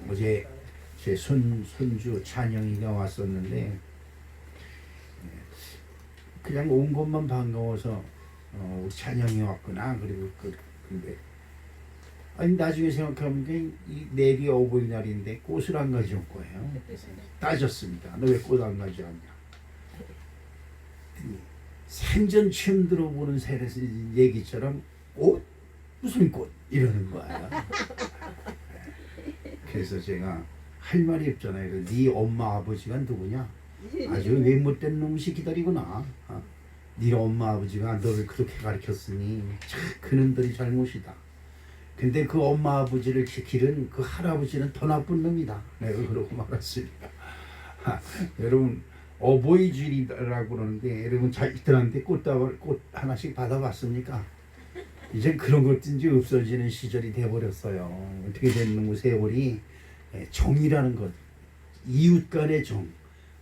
어제 제 손주 찬영이가 왔었는데 그냥 온 것만 반가워서 우리 찬영이 왔구나. 그리고 근데 아니 나중에 생각하면 이 내일이 어버이날인데 꽃을 안 가져온 거예요. 따졌습니다. 너 왜 꽃 안 가져왔냐? 생전 처음 들어보는 얘기처럼 꽃? 무슨 꽃? 이러는 거야. 그래서 제가 할 말이 없잖아요. 네 엄마 아버지가 누구냐? 아주 외못된 놈이 기다리구나. 네 엄마 아버지가 너를 그렇게 가르쳤으니 참 그놈들이 잘못이다. 근데 그 엄마 아버지를 기른 그 할아버지는 더 나쁜 놈이다. 내가 그러고 말았습니다. 여러분 어버이주일이라고 그러는데 여러분 자식들한테 꽃 하나씩 받아봤습니까? 이제 그런 것도 이제 없어지는 시절이 돼버렸어요. 어떻게 됐는 거 세월이 정이라는 것, 이웃 간의 정,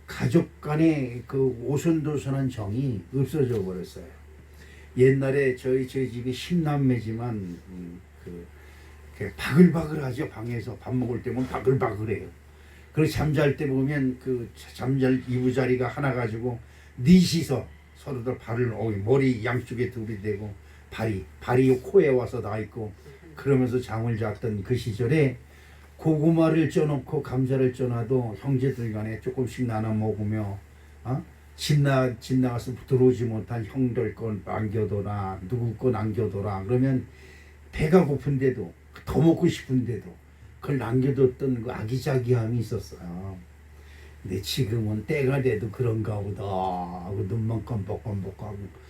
가족 간의 그 오손도손한 정이 없어져 버렸어요. 옛날에 저희 집이 10남매지만 바글바글하죠. 방에서 밥 먹을 때 보면 바글바글해요. 그리고 잠잘 때 보면 그 잠잘 이부자리가 하나 가지고 넷이서 서로들 발을 머리 양쪽에 둘이 대고 발이 코에 와서 나 있고 그러면서 잠을 잤던 그 시절에 고구마를 쪄놓고 감자를 쪄놔도 형제들 간에 조금씩 나눠 먹으며 집 나가서 들어오지 못한 형들 건 남겨둬라, 누구 거 남겨둬라. 그러면 배가 고픈데도 더 먹고 싶은데도 그걸 남겨뒀던 그 아기자기함이 있었어요. 근데 지금은 때가 돼도 그런가 보다 하고 눈만 껌뻑껌뻑하고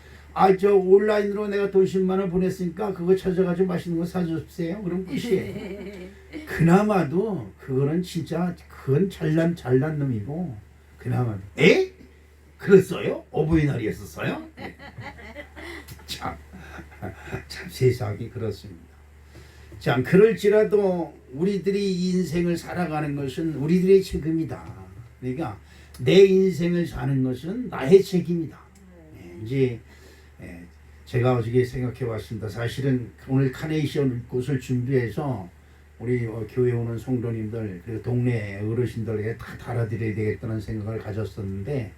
저 온라인으로 내가 돈 10만 원 보냈으니까 그거 찾아가지고 맛있는 거 사주세요. 그럼 끝이에요. 그나마도 그거는 진짜 그건 잘난 놈이고 그나마도 그랬어요? 어버이날이었었어요? 참 세상이 그렇습니다. 참 그럴지라도 우리들이 이 인생을 살아가는 것은 우리들의 책임이다. 그러니까 내 인생을 사는 것은 나의 책임이다. 이제 제가 어저께 생각해 봤습니다. 사실은 오늘 카네이션 꽃을 준비해서 우리 교회 오는 성도님들 그리고 동네 어르신들에게 다 달아드려야 되겠다는 생각을 가졌었는데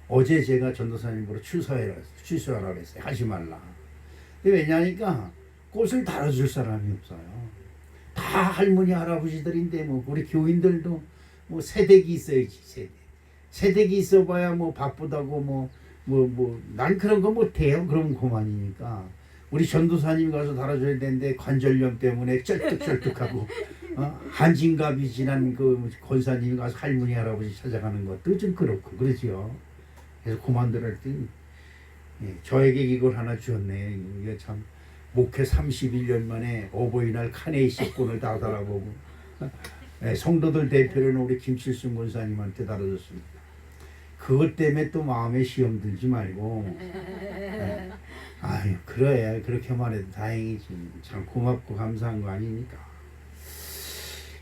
어제 제가 전도사님으로 취소하라 그랬어요. 하지 말라. 근데 왜냐니까 꽃을 달아줄 사람이 없어요. 다 할머니 할아버지들인데 뭐 우리 교인들도 뭐 새댁이 있어야지. 새댁이 있어봐야 뭐 바쁘다고 난 그런 거 못해요. 그러면 그만이니까 우리 전도사님 가서 달아줘야 되는데 관절염 때문에 쩔뚝쩔뚝하고 한진갑이 지난 그 권사님이 가서 할머니 할아버지 찾아가는 것도 좀 그렇고 그러지요. 그래서 그만들 때 저에게 이걸 하나 주었네. 이게 참 목회 31년 만에 어버이날 카네이션권을 다 달아보고 성도들 대표로는 우리 김칠순 권사님한테 달아줬습니다. 그것 때문에 또 마음에 시험 들지 말고 아유 그래 그렇게만 해도 다행이지. 참 고맙고 감사한 거 아닙니까?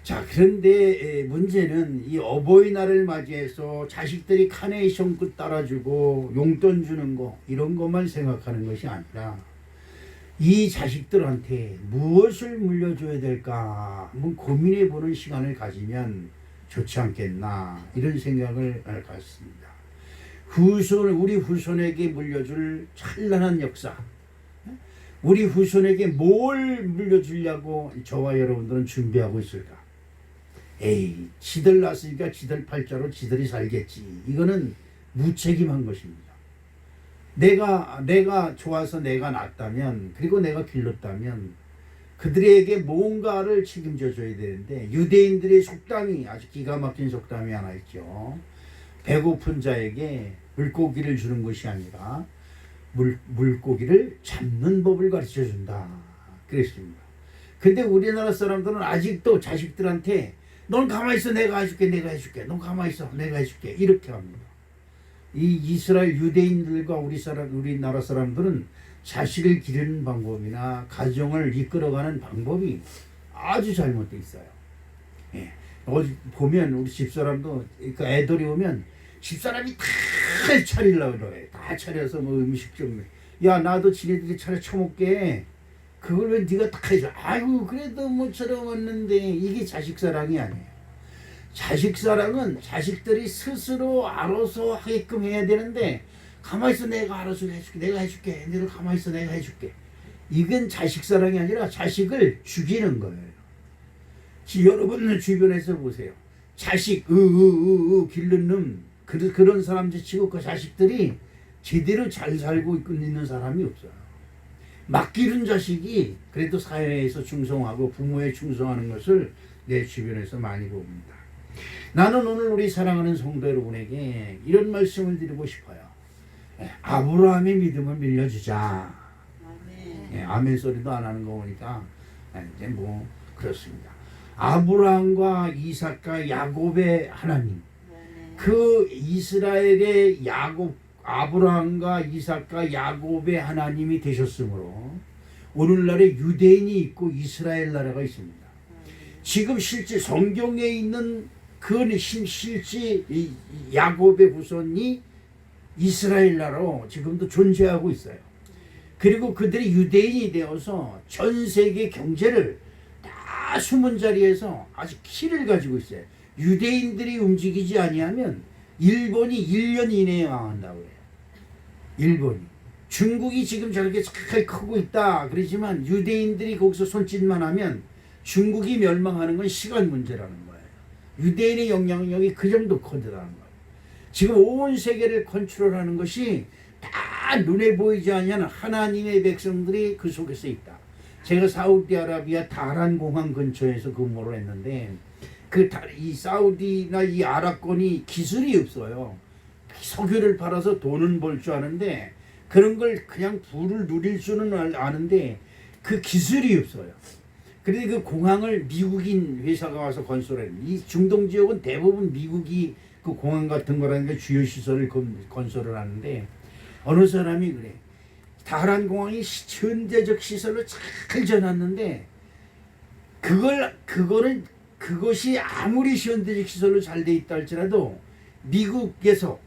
자 그런데 문제는 이 어버이날을 맞이해서 자식들이 카네이션 꽃 따라주고 용돈 주는 거 이런 것만 생각하는 것이 아니라 이 자식들한테 무엇을 물려줘야 될까 한번 고민해보는 시간을 가지면 좋지 않겠나 이런 생각을 갖습니다. 우리 후손에게 물려줄 찬란한 역사, 우리 후손에게 뭘 물려주려고 저와 여러분들은 준비하고 있을까? 지들 낳았으니까 지들 팔자로 지들이 살겠지. 이거는 무책임한 것입니다. 내가 좋아서 내가 낳았다면 그리고 내가 길렀다면 그들에게 뭔가를 책임져 줘야 되는데 유대인들의 속담이 아주 기가 막힌 속담이 하나 있죠. 배고픈 자에게 물고기를 주는 것이 아니라 물고기를 잡는 법을 가르쳐 준다. 그랬습니다. 근데 우리나라 사람들은 아직도 자식들한테 넌 가만히 있어 내가 해줄게 넌 가만히 있어 내가 해줄게 이렇게 합니다. 이 이스라엘 유대인들과 우리나라 사람들은 자식을 기르는 방법이나 가정을 이끌어가는 방법이 아주 잘못되어 있어요. 어디 보면 우리 집사람도 그러니까 애들이 오면 집사람이 다 차리려고 그래. 다 차려서 뭐 음식 좀 야 나도 지네들이 차려 처먹게 그걸 왜 네가 딱 해줘? 아이고 그래도 뭐처럼 왔는데 이게 자식 사랑이 아니에요. 자식 사랑은 자식들이 스스로 알아서 하게끔 해야 되는데 가만히 있어 내가 알아서 해줄게 내가 해줄게 너를 가만히 있어 내가 해줄게 이건 자식 사랑이 아니라 자식을 죽이는 거예요. 여러분 주변에서 보세요. 자식 기른 놈 그런 사람들 치고 그 자식들이 제대로 잘 살고 있는 사람이 없어요. 막 기른 자식이 그래도 사회에서 충성하고 부모에 충성하는 것을 내 주변에서 많이 봅니다. 나는 오늘 우리 사랑하는 성도 여러분에게 이런 말씀을 드리고 싶어요. 아브라함의 믿음을 빌려주자. 아멘. 아멘 소리도 안 하는 거 보니까 이제 뭐 그렇습니다. 아브라함과 이삭과 야곱의 하나님, 그 이스라엘의 아브라함과 이삭과 야곱의 하나님이 되셨으므로 오늘날에 유대인이 있고 이스라엘 나라가 있습니다. 지금 실제 성경에 있는 그 실제 야곱의 후손이 이스라엘 나라로 지금도 존재하고 있어요. 그리고 그들이 유대인이 되어서 전 세계 경제를 다 숨은 자리에서 아주 키를 가지고 있어요. 유대인들이 움직이지 아니하면 일본이 1년 이내에 망한다고 해요. 일본이. 중국이 지금 저렇게 잘 크고 있다 그러지만 유대인들이 거기서 손짓만 하면 중국이 멸망하는 건 시간 문제라는 거예요. 유대인의 영향력이 그 정도 커다라는 거예요. 지금 온 세계를 컨트롤하는 것이 다 눈에 보이지 않는 하나님의 백성들이 그 속에서 있다. 제가 사우디아라비아 다란 공항 근처에서 근무를 했는데 이 사우디나 이 아랍권이 기술이 없어요. 석유를 팔아서 돈은 벌 줄 아는데 그런 걸 그냥 부를 누릴 수는 아는데 그 기술이 없어요. 그런데 그 공항을 미국인 회사가 와서 건설해요. 이 중동 지역은 대부분 미국이 그 공항 같은 거라는 게 주요 시설을 건설을 하는데 어느 사람이 그래. 다란 공항이 현대적 시설로 잘 져놨는데 그것이 아무리 현대적 시설로 잘 돼 있다 할지라도 미국에서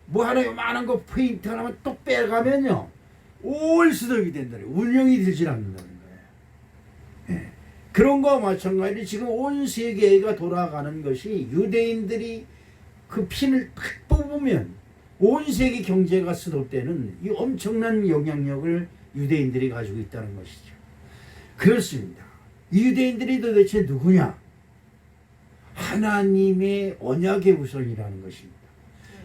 뭐 하나 요만한 거 페인트 하나만 또 빼가면요 올 수덕이 된다는 거예요. 운영이 되질 않는다는 거예요. 예. 그런 거와 마찬가지로 지금 온 세계가 돌아가는 것이 유대인들이 그 핀을 딱 뽑으면 온 세계 경제가 스톱되는 이 엄청난 영향력을 유대인들이 가지고 있다는 것이죠. 그렇습니다. 이 유대인들이 도대체 누구냐? 하나님의 언약의 후손이라는 것입니다.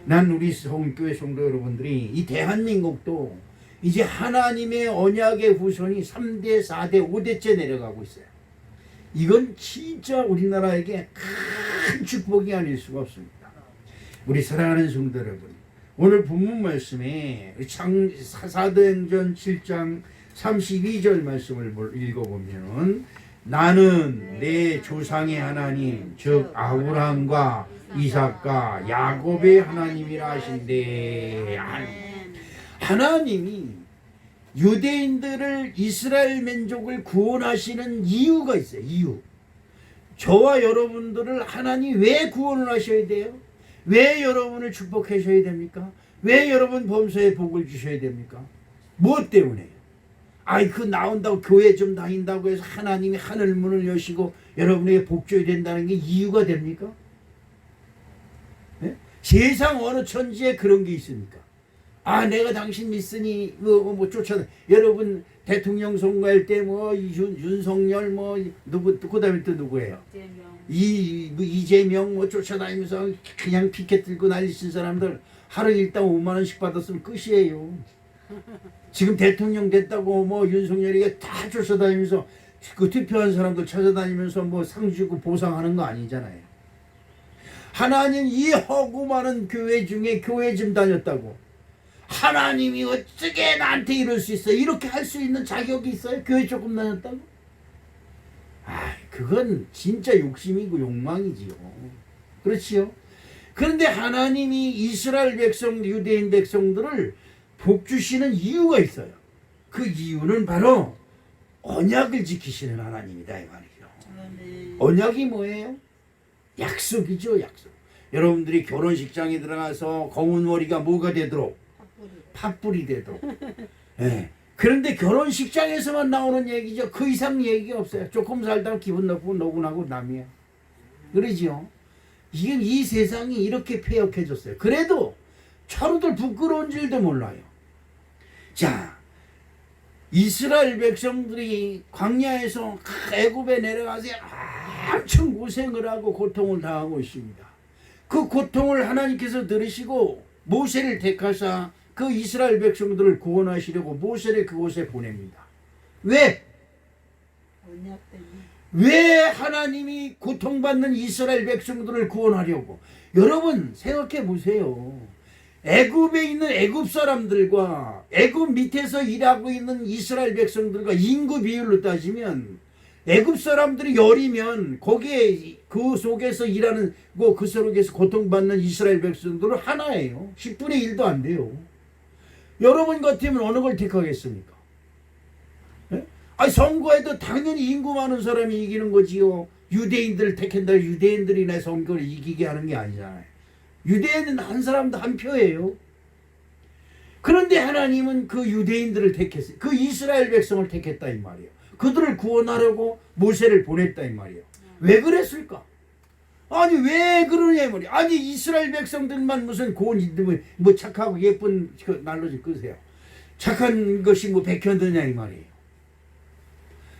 난 우리 교회 성도 여러분들이 이 대한민국도 이제 하나님의 언약의 후손이 3대, 4대, 5대째 내려가고 있어요. 이건 진짜 우리나라에게 큰 축복이 아닐 수가 없습니다. 우리 사랑하는 성도 여러분, 오늘 본문 말씀에 사도행전 7장 32절 말씀을 읽어보면 나는 내 조상의 하나님 즉 아브라함과 이삭과 야곱의 하나님이라 하신대. 하나님이 유대인들을 이스라엘 민족을 구원하시는 이유가 있어요. 이유. 저와 여러분들을 하나님 왜 구원을 하셔야 돼요? 왜 여러분을 축복하셔야 됩니까? 왜 여러분 범사에 복을 주셔야 됩니까? 무엇 때문에요? 아이 그 나온다고 교회 좀 다닌다고 해서 하나님이 하늘 문을 여시고 여러분에게 복 줘야 된다는 게 이유가 됩니까? 네? 세상 어느 천지에 그런 게 있습니까? 아 내가 당신 믿으니 뭐 쫓아다 여러분 대통령 선거할 때 뭐 윤석열 뭐 누구 그다음에 또 누구예요? 이재명 뭐 쫓아다니면서 그냥 피켓 들고 난리친 사람들 하루 일당 5만 원씩 받았으면 끝이에요. 지금 대통령 됐다고 뭐 윤석열이가 다 쫓아다니면서 그 투표한 사람들 찾아다니면서 뭐 상 주고 보상하는 거 아니잖아요. 하나님 이 허구 많은 교회 중에 교회 좀 다녔다고 하나님이 어떻게 나한테 이럴 수 있어요? 이렇게 할 수 있는 자격이 있어요? 교회 조금 다녔다고? 아, 그건 진짜 욕심이고 욕망이지요. 그렇지요? 그런데 하나님이 이스라엘 백성, 유대인 백성들을 복 주시는 이유가 있어요. 그 이유는 바로 언약을 지키시는 하나님이다 이 말이죠. 언약이 뭐예요? 약속이죠, 약속. 여러분들이 결혼식장에 들어가서 검은 머리가 뭐가 되도록? 팥불이 되도록. 네. 그런데 결혼식장에서만 나오는 얘기죠. 그 이상 얘기가 없어요. 조금 살다가 기분 나쁘고 노곤하고 남이야. 그러지요. 이게 이 세상이 이렇게 폐역해졌어요. 그래도 차로들 부끄러운 줄도 몰라요. 자, 이스라엘 백성들이 광야에서 애굽에 내려가서 엄청 고생을 하고 고통을 당하고 있습니다. 그 고통을 하나님께서 들으시고 모세를 택하사 그 이스라엘 백성들을 구원하시려고 모세를 그곳에 보냅니다. 왜? 왜 하나님이 고통받는 이스라엘 백성들을 구원하려고? 여러분 생각해 보세요. 애굽에 있는 애굽 사람들과 애굽 밑에서 일하고 있는 이스라엘 백성들과 인구 비율로 따지면 애굽 사람들이 열이면 거기에 그 속에서 일하는 그 속에서 고통받는 이스라엘 백성들은 하나예요. 10분의 1도 안 돼요. 여러분 같으면 어느 걸 택하겠습니까? 예? 아니 선거에도 당연히 인구 많은 사람이 이기는 거지요. 유대인들을 택한다. 유대인들이 내 선거를 이기게 하는 게 아니잖아요. 유대인은 한 사람도 한 표예요. 그런데 하나님은 그 유대인들을 택했어요. 그 이스라엘 백성을 택했다 이 말이에요. 그들을 구원하려고 모세를 보냈다 이 말이에요. 왜 그랬을까? 아니 왜 그러냐 이 말이에요. 아니 이스라엘 백성들만 무슨 고운 뭐 착하고 예쁜 날로 좀 끄세요. 착한 것이 뭐 백현드냐 이 말이에요.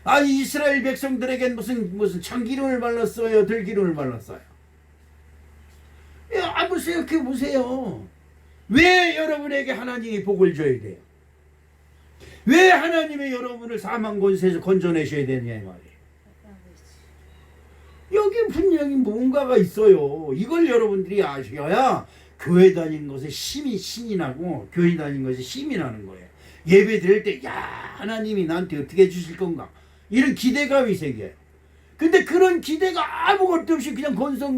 아니 이스라엘 백성들에겐 무슨 참기름을 발랐어요, 들기름을 발랐어요. 야, 한번 생각해 보세요. 왜 여러분에게 하나님이 복을 줘야 돼요? 왜 하나님이 여러분을 사망 권세에서 건져내셔야 되냐 이 말이에요. 여기 분명히 뭔가가 있어요. 이걸 여러분들이 아셔야 교회 다니는 것에 신이 나고 교회 다니는 것에 힘이 나는 거예요. 예배 드릴 때 야 하나님이 나한테 어떻게 해주실 건가 이런 기대감이 생겨요. 근데 그런 기대가 아무것도 없이 그냥 건성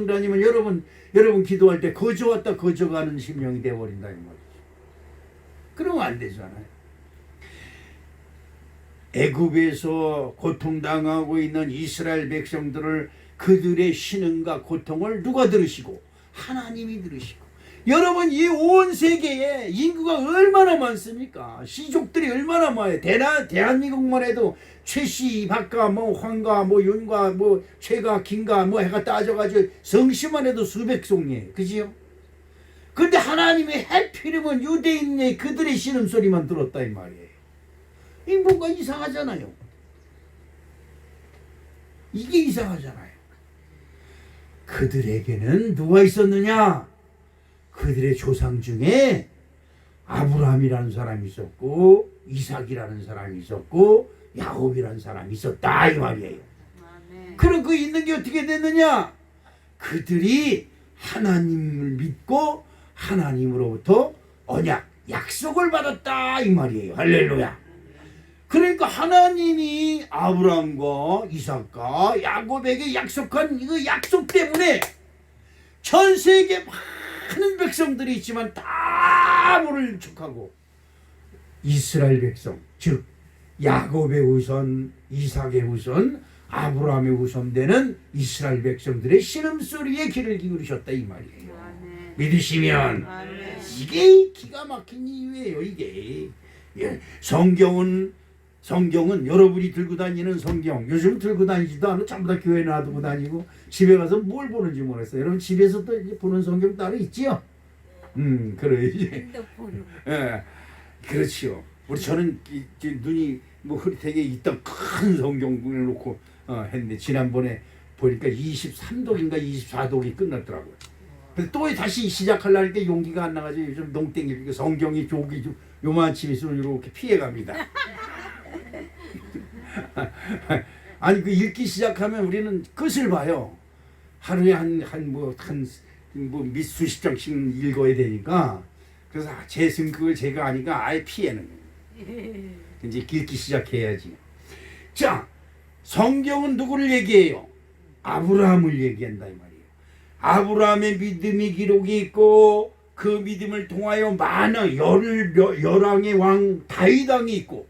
다니면 여러분 기도할 때 거저 왔다 거저 가는 심령이 되어버린다 이 말이죠. 그러면 안 되잖아요. 애굽에서 고통당하고 있는 이스라엘 백성들을 그들의 신음과 고통을 누가 들으시고? 하나님이 들으시고. 여러분 이 온 세계에 인구가 얼마나 많습니까? 시족들이 얼마나 많아요. 대한민국만 해도 최씨, 박가, 뭐 황가, 뭐 윤가, 뭐 최가, 김가 뭐 해가 따져가지고 성씨만 해도 수백 송이에요. 그지요? 근데 하나님이 해피름은 유대인의 그들의 신음소리만 들었다 이 말이에요. 이 뭔가 이상하잖아요. 이게 이상하잖아요. 그들에게는 누가 있었느냐? 그들의 조상 중에 아브라함이라는 사람이 있었고 이삭이라는 사람이 있었고 야곱이라는 사람이 있었다 이 말이에요. 그럼 그 있는 게 어떻게 됐느냐? 그들이 하나님을 믿고 하나님으로부터 언약, 약속을 받았다 이 말이에요. 할렐루야. 그러니까 하나님이 아브라함과 이삭과 야곱에게 약속한 그 약속 때문에 전 세계 많은 백성들이 있지만 다 모를 척하고 이스라엘 백성, 즉 야곱의 우선, 이삭의 우선, 아브라함의 우선되는 이스라엘 백성들의 신음소리에 귀를 기울이셨다 이 말이에요. 아멘. 믿으시면 아멘. 이게 기가 막힌 이유예요. 이게 성경은 여러분이 들고 다니는 성경 요즘 들고 다니지도 않고 전부 다 교회에 놔두고 다니고 집에 가서 뭘 보는지 모르겠어요. 여러분 집에서도 이제 보는 성경 따로 있지요? 그래요 이제. 예, 그렇지요. 저는 눈이 뭐 되게 있던 큰 성경을 놓고 했는데 지난번에 보니까 23독인가 24독이 끝났더라고요. 근데 또 다시 시작하려니까 용기가 안 나가지고 요즘 농땡이 성경이 조기 요만치 있으면 이렇게 피해갑니다. 아니 그 읽기 시작하면 우리는 끝을 봐요. 하루에 한 수십 장씩 읽어야 되니까 그래서 제 성격을 제가 아니까 아예 피해는 거예요. 이제 읽기 시작해야지. 자, 성경은 누구를 얘기해요? 아브라함을 얘기한다 이 말이에요. 아브라함의 믿음이 기록이 있고 그 믿음을 통하여 많은 열왕의 왕 다윗 왕이 있고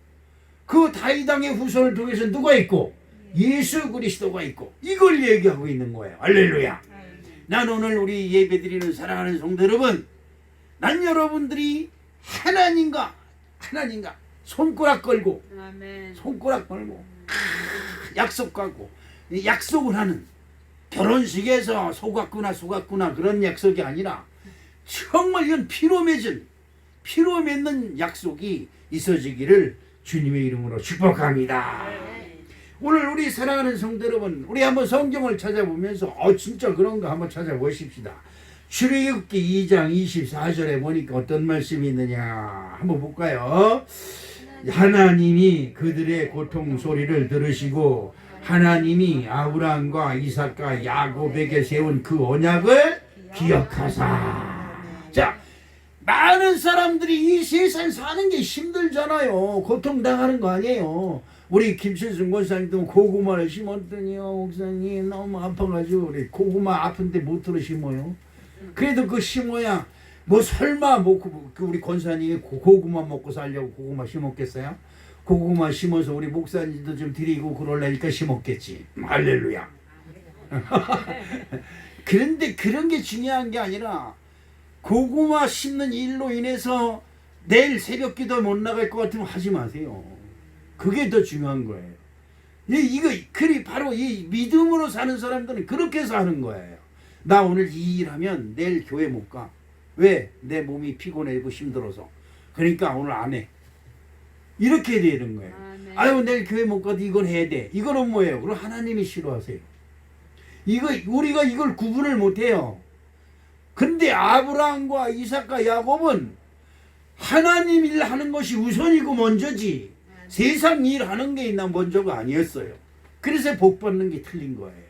그 다윗 왕의 후손을 통해서 누가 있고 예수 그리스도가 있고 이걸 얘기하고 있는 거예요. 할렐루야. 난 오늘 우리 예배드리는 사랑하는 성도 여러분, 난 여러분들이 하나님과 손가락 걸고 아멘. 손가락 걸고 약속하고 이 약속을 하는 결혼식에서 속았구나 그런 약속이 아니라 정말 이건 피로 맺는 약속이 있어지기를 주님의 이름으로 축복합니다. 오늘 우리 사랑하는 성도 여러분, 우리 한번 성경을 찾아보면서 진짜 그런가 한번 찾아보십시다. 출애굽기 2장 24절에 보니까 어떤 말씀이 있느냐 한번 볼까요? 하나님이 그들의 고통 소리를 들으시고 하나님이 아브라함과 이삭과 야곱에게 세운 그 언약을 기억하사. 자, 많은 사람들이 이 세상 사는 게 힘들잖아요. 고통당하는 거 아니에요. 우리 김철순 권사님도 고구마를 심었더니요, 목사님 너무 아파가지고 우리 고구마 아픈데 못 들어 심어요. 그래도 그 심어야 뭐 설마 우리 권사님이 고구마 먹고 살려고 고구마 심었겠어요? 고구마 심어서 우리 목사님도 좀 드리고 그러려니까 심었겠지. 할렐루야. 그런데 그런 게 중요한 게 아니라 고구마 심는 일로 인해서 내일 새벽 기도 못 나갈 것 같으면 하지 마세요. 그게 더 중요한 거예요. 그리 바로 이 믿음으로 사는 사람들은 그렇게 해서 하는 거예요. 나 오늘 이 일하면 내일 교회 못 가. 왜? 내 몸이 피곤해고 힘들어서. 그러니까 오늘 안 해. 이렇게 되는 거예요. 아유 내일 교회 못 가도 이건 해야 돼. 이거는 뭐예요? 그럼 하나님이 싫어하세요. 우리가 이걸 구분을 못 해요. 근데 아브라함과 이삭과 야곱은 하나님 일 하는 것이 우선이고 먼저지 세상 일 하는 게 있나 먼저가 아니었어요. 그래서 복 받는 게 틀린 거예요.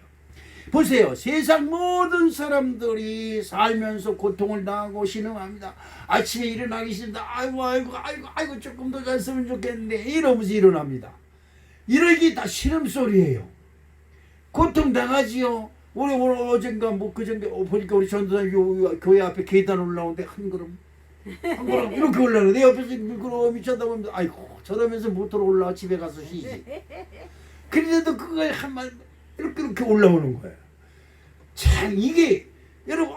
보세요. 세상 모든 사람들이 살면서 고통을 당하고 신음합니다. 아침에 일어나기 싫다. 아이고 조금 더 잤으면 좋겠는데 이러면서 일어납니다. 이러기 다 신음소리예요. 고통 당하지요. 우리 오늘 어젠가 그전에 보니까 우리 전도사님 교회 앞에 계단 올라오는데 한 걸음 이렇게 올라오는데 내 옆에서 미끄러워 쳐다보면서 아이고 저러면서 못으로 올라와 집에 가서 쉬지. 그런데도 그걸 한번 이렇게 올라오는 거예요. 참 이게 여러분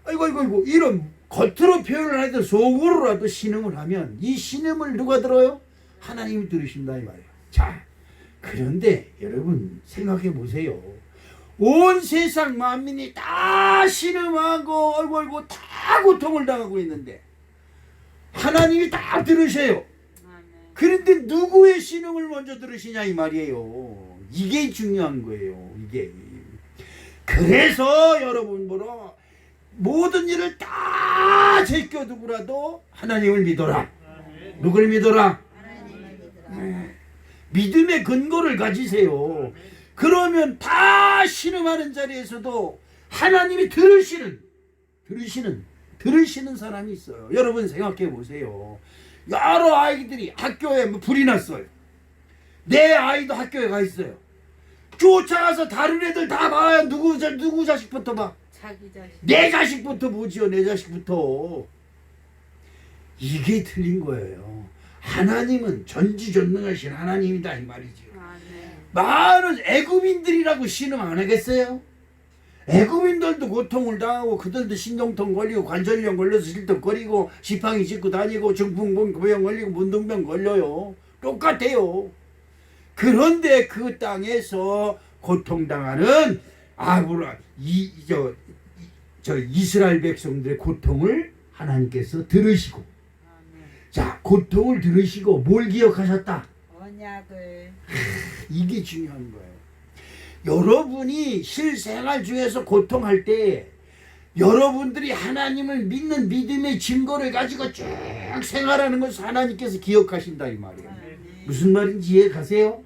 아이고 이런 겉으로 표현을 하든 속으로라도 신음을 하면 이 신음을 누가 들어요? 하나님이 들으신다 이 말이에요. 자, 그런데 여러분 생각해 보세요. 온 세상 만민이 다 신음하고 아이고 다 고통을 당하고 있는데 하나님이 다 들으세요. 그런데 누구의 신음을 먼저 들으시냐 이 말이에요. 이게 중요한 거예요. 이게. 그래서 여러분 보러 모든 일을 다 제껴두고라도 하나님을 믿어라. 누굴 믿어라? 믿음의 근거를 가지세요. 그러면 다 신음하는 자리에서도 하나님이 들으시는 사람이 있어요. 여러분 생각해 보세요. 여러 아이들이 학교에 불이 났어요. 내 아이도 학교에 가 있어요. 쫓아가서 다른 애들 다 봐야 누구 자식부터 봐. 자기 자식. 내 자식부터 보지요. 내 자식부터. 이게 틀린 거예요. 하나님은 전지전능하신 하나님이다 이 말이죠. 많은 애굽인들이라고 신음 안 하겠어요? 애굽인들도 고통을 당하고 그들도 신경통 걸리고 관절염 걸려서 실떡거리고 지팡이 짚고 다니고 중풍병 걸리고 문둥병 걸려요. 똑같아요. 그런데 그 땅에서 고통당하는 이스라엘 백성들의 고통을 하나님께서 들으시고 자 고통을 들으시고 뭘 기억하셨다? 언약을. 이게 중요한 거예요. 여러분이 실생활 중에서 고통할 때 여러분들이 하나님을 믿는 믿음의 증거를 가지고 쭉 생활하는 것을 하나님께서 기억하신다 이 말이에요. 무슨 말인지 이해 가세요?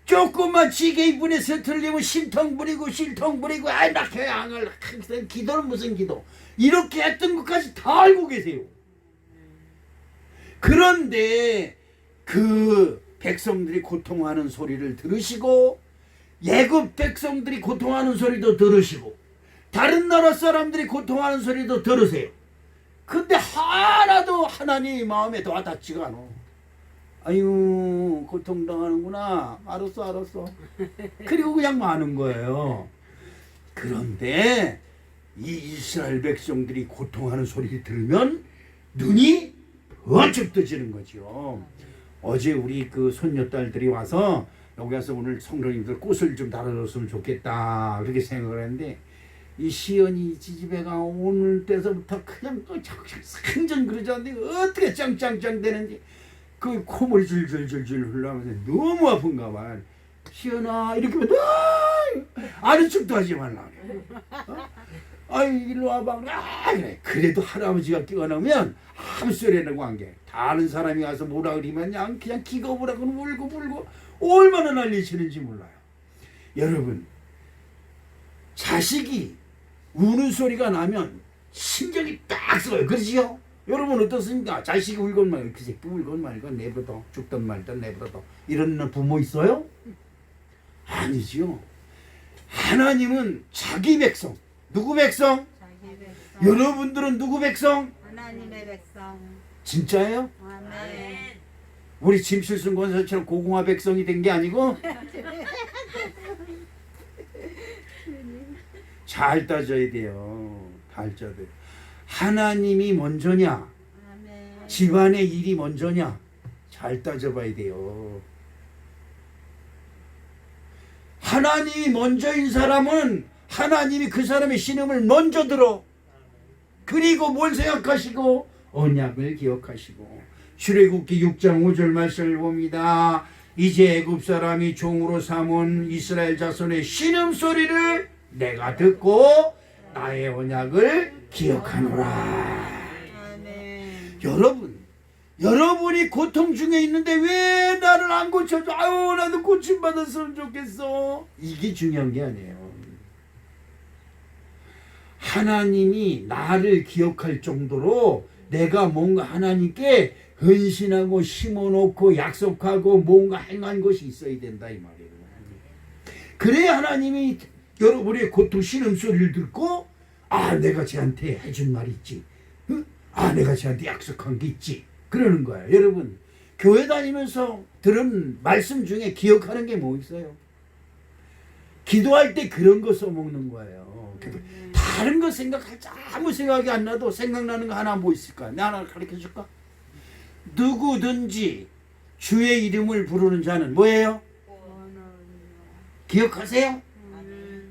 조금만 지게 이분에서 틀리면 심통 부리고 나 교회 안 갈래. 기도는 무슨 기도 이렇게 했던 것까지 다 알고 계세요. 그런데 그 백성들이 고통하는 소리를 들으시고 애굽 백성들이 고통하는 소리도 들으시고 다른 나라 사람들이 고통하는 소리도 들으세요. 근데 하나도 하나님 마음에 와닿지가 않아. 아유 고통당하는구나. 알았어. 그리고 그냥 마는 거예요. 그런데 이 이스라엘 백성들이 고통하는 소리를 들으면 눈이 번쩍 떠지는 거죠. 어제 우리 그 손녀딸들이 와서 여기 와서 오늘 성도님들 꽃을 좀 달아줬으면 좋겠다 그렇게 생각을 했는데 이 시연이 지지배가 오늘 때서부터 그냥 상전 그러지 않는데 어떻게 짱짱짱 되는지 그 콧물이 줄줄줄줄 흘러가면서 너무 아픈가 봐. 시연아 이렇게 하면 아는 척도 하지 말라 그래. 아이 일로 와봐. 그래. 그래도 할아버지가 끼어나오면 아무 소리라고 한 게 다른 사람이 와서 뭐라 그러면 그냥 기겁을 하고 울고 불고 얼마나 난리치는지 몰라요. 여러분 자식이 우는 소리가 나면 신경이 딱 써요. 그러지요? 여러분 어떻습니까? 자식이 울건 말건 그 새끼 울건 말건 내버려 죽든 말든 내버려 이런 부모 있어요? 아니지요. 하나님은 자기 백성 누구 백성? 자기 백성. 여러분들은 누구 백성? 하나님의 백성. 진짜예요? 아멘. 우리 짐실순 권사처럼 고궁화 백성이 된 게 아니고 잘 따져야 돼요. 잘 따져야 돼요. 하나님이 먼저냐 아멘. 집안의 일이 먼저냐 잘 따져봐야 돼요. 하나님이 먼저인 사람은 하나님이 그 사람의 신음을 먼저 들어. 그리고 뭘 생각하시고 언약을 기억하시고. 출애굽기 6장 5절 말씀을 봅니다. 이제 애굽 사람이 종으로 삼은 이스라엘 자손의 신음소리를 내가 듣고 나의 언약을 기억하노라. 아멘. 여러분이 고통 중에 있는데 왜 나를 안 고쳐줘? 아유 나도 고침받았으면 좋겠어. 이게 중요한 게 아니에요. 하나님이 나를 기억할 정도로 내가 뭔가 하나님께 헌신하고 심어놓고 약속하고 뭔가 행한 것이 있어야 된다 이 말이에요. 그래야 하나님이 여러분의 고통 신음소리를 듣고 아 내가 쟤한테 해준 말이 있지. 아 내가 쟤한테 약속한 게 있지. 그러는 거예요. 여러분 교회 다니면서 들은 말씀 중에 기억하는 게 뭐 있어요? 기도할 때 그런 거 써먹는 거예요. 다른 거 생각할 때 아무 생각이 안 나도 생각나는 거 하나 뭐 있을까? 내가 하나 가르쳐 줄까? 누구든지 주의 이름을 부르는 자는 뭐예요? 기억하세요?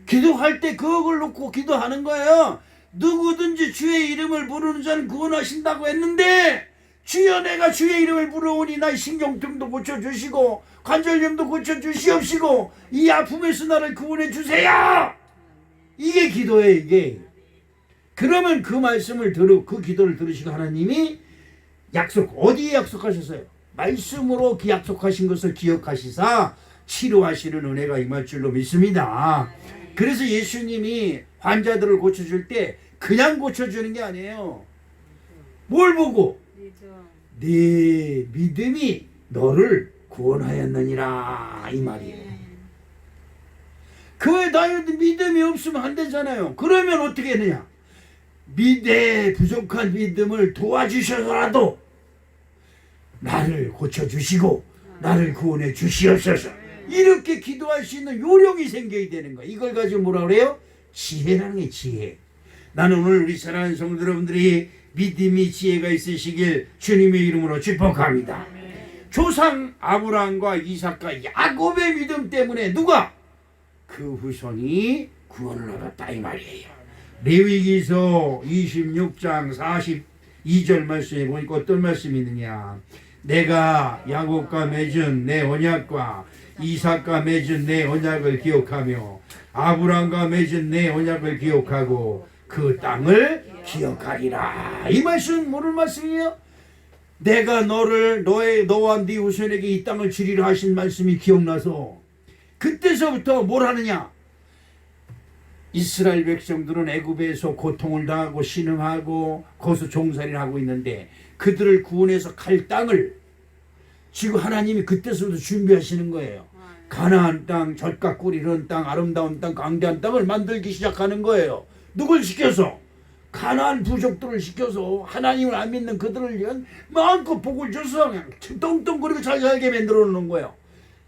기도할 때 그걸 놓고 기도하는 거예요. 누구든지 주의 이름을 부르는 자는 구원하신다고 했는데 주여 내가 주의 이름을 부르오니 나의 신경통도 고쳐주시고 관절염도 고쳐주시옵시고 이 아픔에서 나를 구원해 주세요. 이게 기도예요. 이게. 그러면 그 말씀을 그 기도를 들으시고 하나님이 어디에 약속하셨어요? 말씀으로 그 약속하신 것을 기억하시사 치료하시는 은혜가 임할 줄로 믿습니다. 그래서 예수님이 환자들을 고쳐줄 때 그냥 고쳐주는 게 아니에요. 뭘 보고? 네 믿음이 너를 구원하였느니라 이 말이에요. 그 나한테 믿음이 없으면 안 되잖아요. 그러면 어떻게 했느냐? 내 부족한 믿음을 도와주셔서라도 나를 고쳐주시고 나를 구원해 주시옵소서. 이렇게 기도할 수 있는 요령이 생겨야 되는 거야. 이걸 가지고 뭐라 그래요? 지혜라는 게 지혜. 나는 오늘 우리 사랑하는 성도 여러분들이 믿음이 지혜가 있으시길 주님의 이름으로 축복합니다. 조상 아브라함과 이삭과 야곱의 믿음 때문에 누가? 그 후손이 구원을 얻었다 이 말이에요. 레위기서 26장 42절 말씀에 보니까 어떤 말씀이 있느냐? 내가 야곱과 맺은 내 언약과 이삭과 맺은 내 언약을 기억하며 아브라함과 맺은 내 언약을 기억하고 그 땅을 기억하리라. 이 말씀 무슨 말씀이에요? 내가 너와 네 후손에게 이 땅을 주리라 하신 말씀이 기억나서 그때서부터 뭘 하느냐? 이스라엘 백성들은 애굽에서 고통을 당하고 신음하고 거기서 종살이를 하고 있는데 그들을 구원해서 갈 땅을 지금 하나님이 그때서부터 준비하시는 거예요. 가나안 땅, 젖과 꿀 이런 땅, 아름다운 땅, 광대한 땅을 만들기 시작하는 거예요. 누굴 시켜서? 가나안 부족들을 시켜서 하나님을 안 믿는 그들을 위한 마음껏 복을 줘서 그냥 똥똥거리고 잘 살게 만들어 놓는 거예요.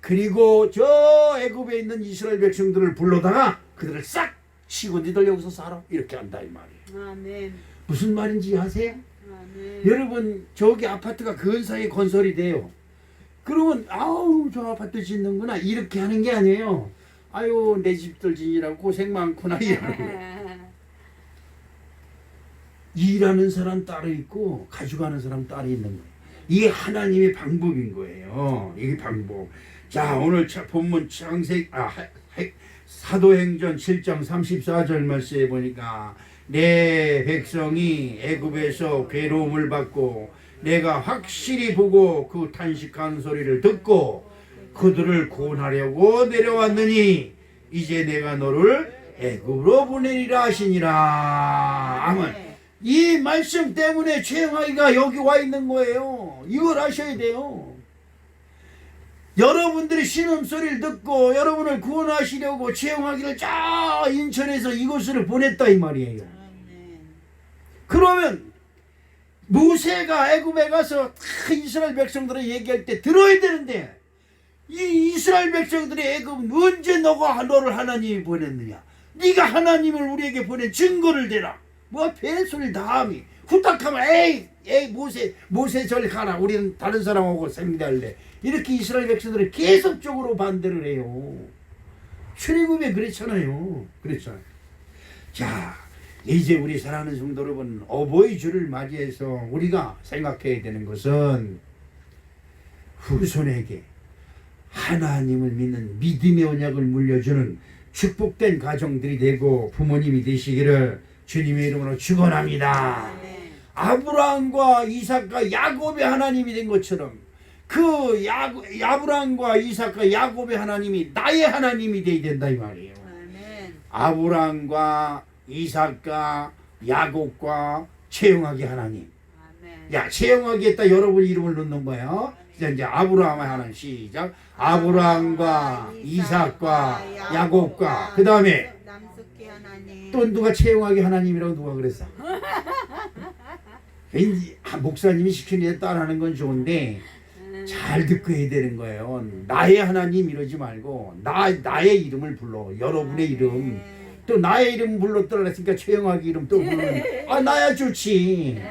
그리고 저 애굽에 있는 이스라엘 백성들을 불러다가 그들을 싹 치고 니들 여기서 살아 이렇게 한다 이 말이에요. 아멘. 무슨 말인지 아세요? 아멘. 여러분 저기 아파트가 근사하게 건설이 돼요. 그러면 아우 저 아파트 짓는구나 이렇게 하는 게 아니에요. 아유 내 집들 지으라고 고생 많구나 이러고. 일하는 사람 따로 있고 가져가는 사람 따로 있는 거예요. 이게 하나님의 방법인 거예요. 이게 방법. 자 오늘 본문 사도행전 7장 34절 말씀에 보니까 내 백성이 애굽에서 괴로움을 받고 내가 확실히 보고 그 탄식하는 소리를 듣고 그들을 구원하려고 내려왔느니 이제 내가 너를 애굽으로 보내리라 하시니라. 아멘. 이 말씀 때문에 최영하이가 여기 와 있는 거예요. 이걸 아셔야 돼요. 여러분들이 신음소리를 듣고 여러분을 구원하시려고 최영하기를 저 인천에서 이곳으로 보냈다 이 말이에요. 그러면 모세가 애굽에 가서 다 이스라엘 백성들을 얘기할 때 들어야 되는데 이 이스라엘 백성들이 애굽 언제 너를 하나님이 보냈느냐? 네가 하나님을 우리에게 보낸 증거를 대라. 뭐 별소리를 다 하미 후딱하면 에이 모세 저리 가라. 우리는 다른 사람하고 상대할래. 이렇게 이스라엘 백성들이 계속적으로 반대를 해요. 출애굽에 그랬잖아요. 자 이제 우리 사랑하는 성도 여러분 어버이 주를 맞이해서 우리가 생각해야 되는 것은 후손에게 하나님을 믿는 믿음의 언약을 물려주는 축복된 가정들이 되고 부모님이 되시기를 주님의 이름으로 축원합니다. 아브라함과 이삭과 야곱의 하나님이 된 것처럼 그 아브라함과 이삭과 야곱의 하나님이 나의 하나님이 되어야 된다 이 말이에요. 아브라함과 이삭과 야곱과 채용하기 하나님. 야 채용하기에다 여러분 이름을 넣는 거예요. 이제 아브라함의 하나님 시작. 아브라함과 이삭과 야곱과 그 다음에 또 누가 채용하기 하나님이라고 누가 그랬어? 왠지 목사님이 시키는 데 따라하는 건 좋은데 잘 듣고 해야 되는 거예요. 나의 하나님 이러지 말고 나의 이름을 불러. 여러분의 이름. 또 나의 이름 불렀더라 했으니까 최영학이 이름 또 부르면 아 나야 좋지.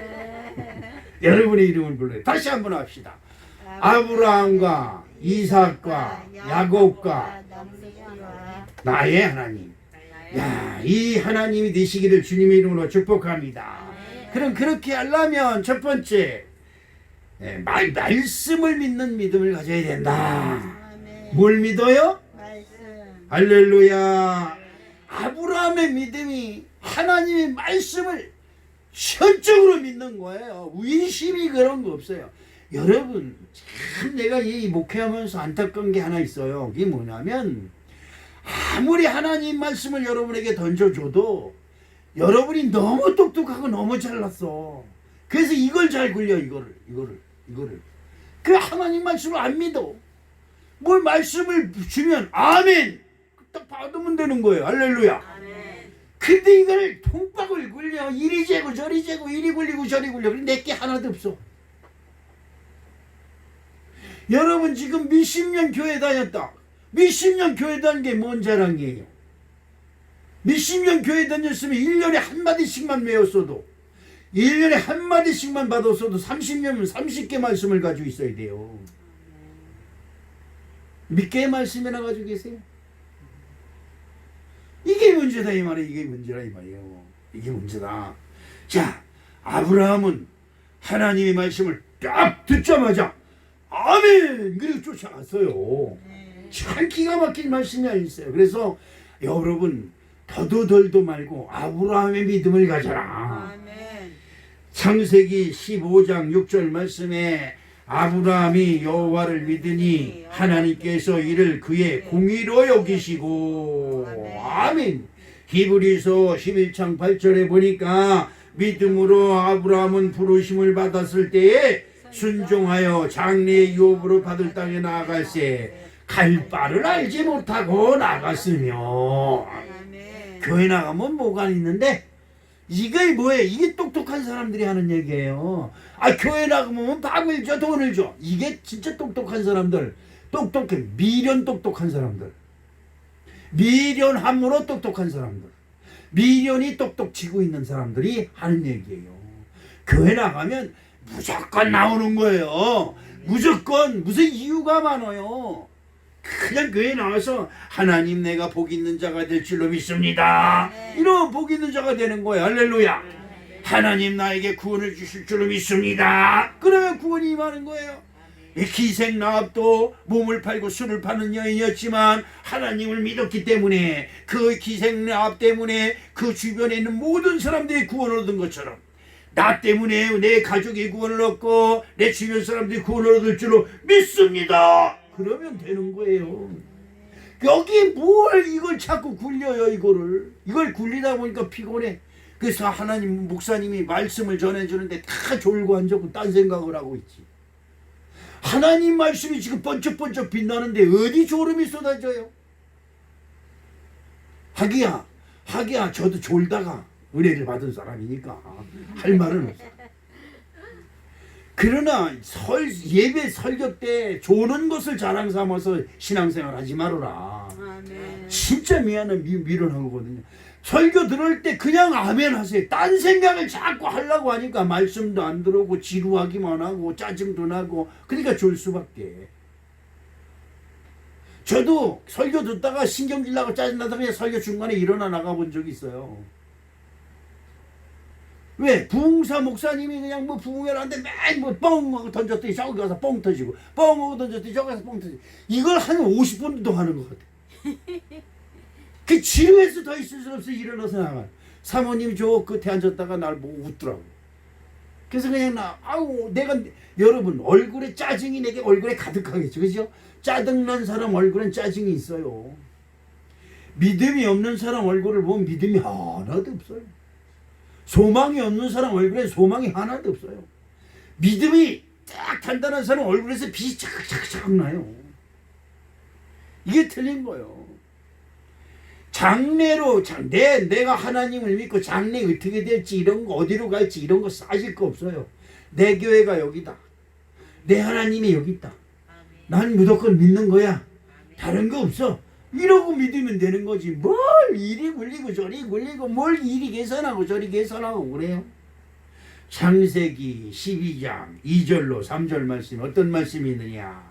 여러분의 이름을 불러요. 다시 한번 합시다. 아브라함과 이삭과 야곱과 나의 하나님. 야, 이 하나님이 되시기를 주님의 이름으로 축복합니다. 그럼 그렇게 하려면 첫 번째 말씀을 믿는 믿음을 가져야 된다. 뭘 믿어요? 할렐루야. 아브라함의 믿음이 하나님의 말씀을 현적으로 믿는 거예요. 의심이 그런 거 없어요. 여러분 참 내가 이 목회하면서 안타까운 게 하나 있어요. 그게 뭐냐면 아무리 하나님 말씀을 여러분에게 던져줘도 여러분이 너무 똑똑하고 너무 잘났어. 그래서 이걸 잘 굴려. 이거를 그 하나님 말씀을 안 믿어. 뭘 말씀을 주면 아멘 딱 받으면 되는 거예요. 할렐루야. 근데 이걸 통박을 굴려. 이리 재고 저리 재고 이리 굴리고 저리 굴려. 내게 하나도 없어. 여러분 지금 몇십 년 교회 다녔다. 몇십 년 교회 다닌 게 뭔 자랑이에요? 몇십 년 교회 다녔으면 1년에 한마디씩만 외웠어도 1년에 한마디씩만 받았어도 30년이면 30개 말씀을 가지고 있어야 돼요. 몇 개의 말씀이나 가지고 계세요? 이게 문제다 이 말이에요. 이게 문제다 이 말이에요. 이게 문제다. 자, 아브라함은 하나님의 말씀을 딱 듣자마자 아멘! 그리고 쫓아갔어요. 참 기가 막힌 말씀이 있어요. 그래서 여러분 더도 말고 아브라함의 믿음을 가져라. 창세기 15장 6절 말씀에 아브라함이 여호와를 믿으니 하나님께서 이를 그의 공의로 여기시고 아멘. 히브리서 11장 8절에 보니까 믿음으로 아브라함은 부르심을 받았을 때에 순종하여 장래의 유업으로 받을 땅에 나아갈새 갈 바를 알지 못하고 나갔으며. 교회 나가면 뭐가 있는데 이게 뭐예요? 이게 똑똑한 사람들이 하는 얘기예요. 아 교회 나가면 밥을 줘 돈을 줘. 이게 진짜 똑똑한 사람들. 똑똑해. 미련 똑똑한 사람들. 미련함으로 똑똑한 사람들. 미련이 똑똑 치고 있는 사람들이 하는 얘기예요. 교회 나가면 무조건 나오는 거예요. 무조건 무슨 이유가 많아요. 그냥 교회 나와서 하나님 내가 복 있는 자가 될 줄로 믿습니다. 이러면 복 있는 자가 되는 거예요. 할렐루야. 하나님 나에게 구원을 주실 줄로 믿습니다. 그러면 구원이 임하는 거예요. 이 기생 라합도 몸을 팔고 술을 파는 여인이었지만 하나님을 믿었기 때문에 그 기생 라합 때문에 그 주변에 있는 모든 사람들이 구원을 얻은 것처럼 나 때문에 내 가족이 구원을 얻고 내 주변 사람들이 구원을 얻을 줄로 믿습니다. 그러면 되는 거예요. 여기 뭘 이걸 자꾸 굴려요. 이걸 굴리다 보니까 피곤해. 그래서 하나님 목사님이 말씀을 전해주는데 다 졸고 앉았고 딴 생각을 하고 있지. 하나님 말씀이 지금 번쩍번쩍 빛나는데 어디 졸음이 쏟아져요? 하기야 저도 졸다가 은혜를 받은 사람이니까 할 말은 없어. 그러나 예배 설교 때 조는 것을 자랑 삼아서 신앙생활 하지 말아라. 아멘. 진짜 미련한 거거든요. 설교 들을 때 그냥 아멘 하세요. 딴 생각을 자꾸 하려고 하니까 말씀도 안 들어오고 지루하기만 하고 짜증도 나고 그러니까 졸 수밖에. 저도 설교 듣다가 신경질 나고 짜증나다가 그냥 설교 중간에 일어나 나가본 적이 있어요. 왜? 부흥사 목사님이 그냥 뭐 부흥회를 하는데 맨 뭐 뻥 하고 던졌더니 저기 가서 뻥 터지고 뻥 하고 던졌더니 저기 가서 뻥 터지고 이걸 한 50번도 하는 것 같아. 그 지루해서 더 있을 수 없어. 일어나서 나가. 사모님이 저 끝에 앉았다가 날 보고 웃더라고. 그래서 그냥 여러분 얼굴에 짜증이 내게 얼굴에 가득하겠죠. 그죠? 짜증난 사람 얼굴엔 짜증이 있어요. 믿음이 없는 사람 얼굴을 보면 믿음이 하나도 없어요. 소망이 없는 사람 얼굴에 소망이 하나도 없어요. 믿음이 딱 단단한 사람 얼굴에서 빛이 착착착 나요. 이게 틀린 거예요. 장래로 내가 하나님을 믿고 장래 어떻게 될지 이런 거 어디로 갈지 이런 거 싸질 거 없어요. 내 교회가 여기다. 내 하나님이 여기 있다. 난 무조건 믿는 거야. 다른 거 없어. 이러고 믿으면 되는 거지. 뭘 이리 굴리고 저리 굴리고 뭘 이리 계산하고 저리 계산하고 그래요. 창세기 12장 2절로 3절 말씀 어떤 말씀이 있느냐.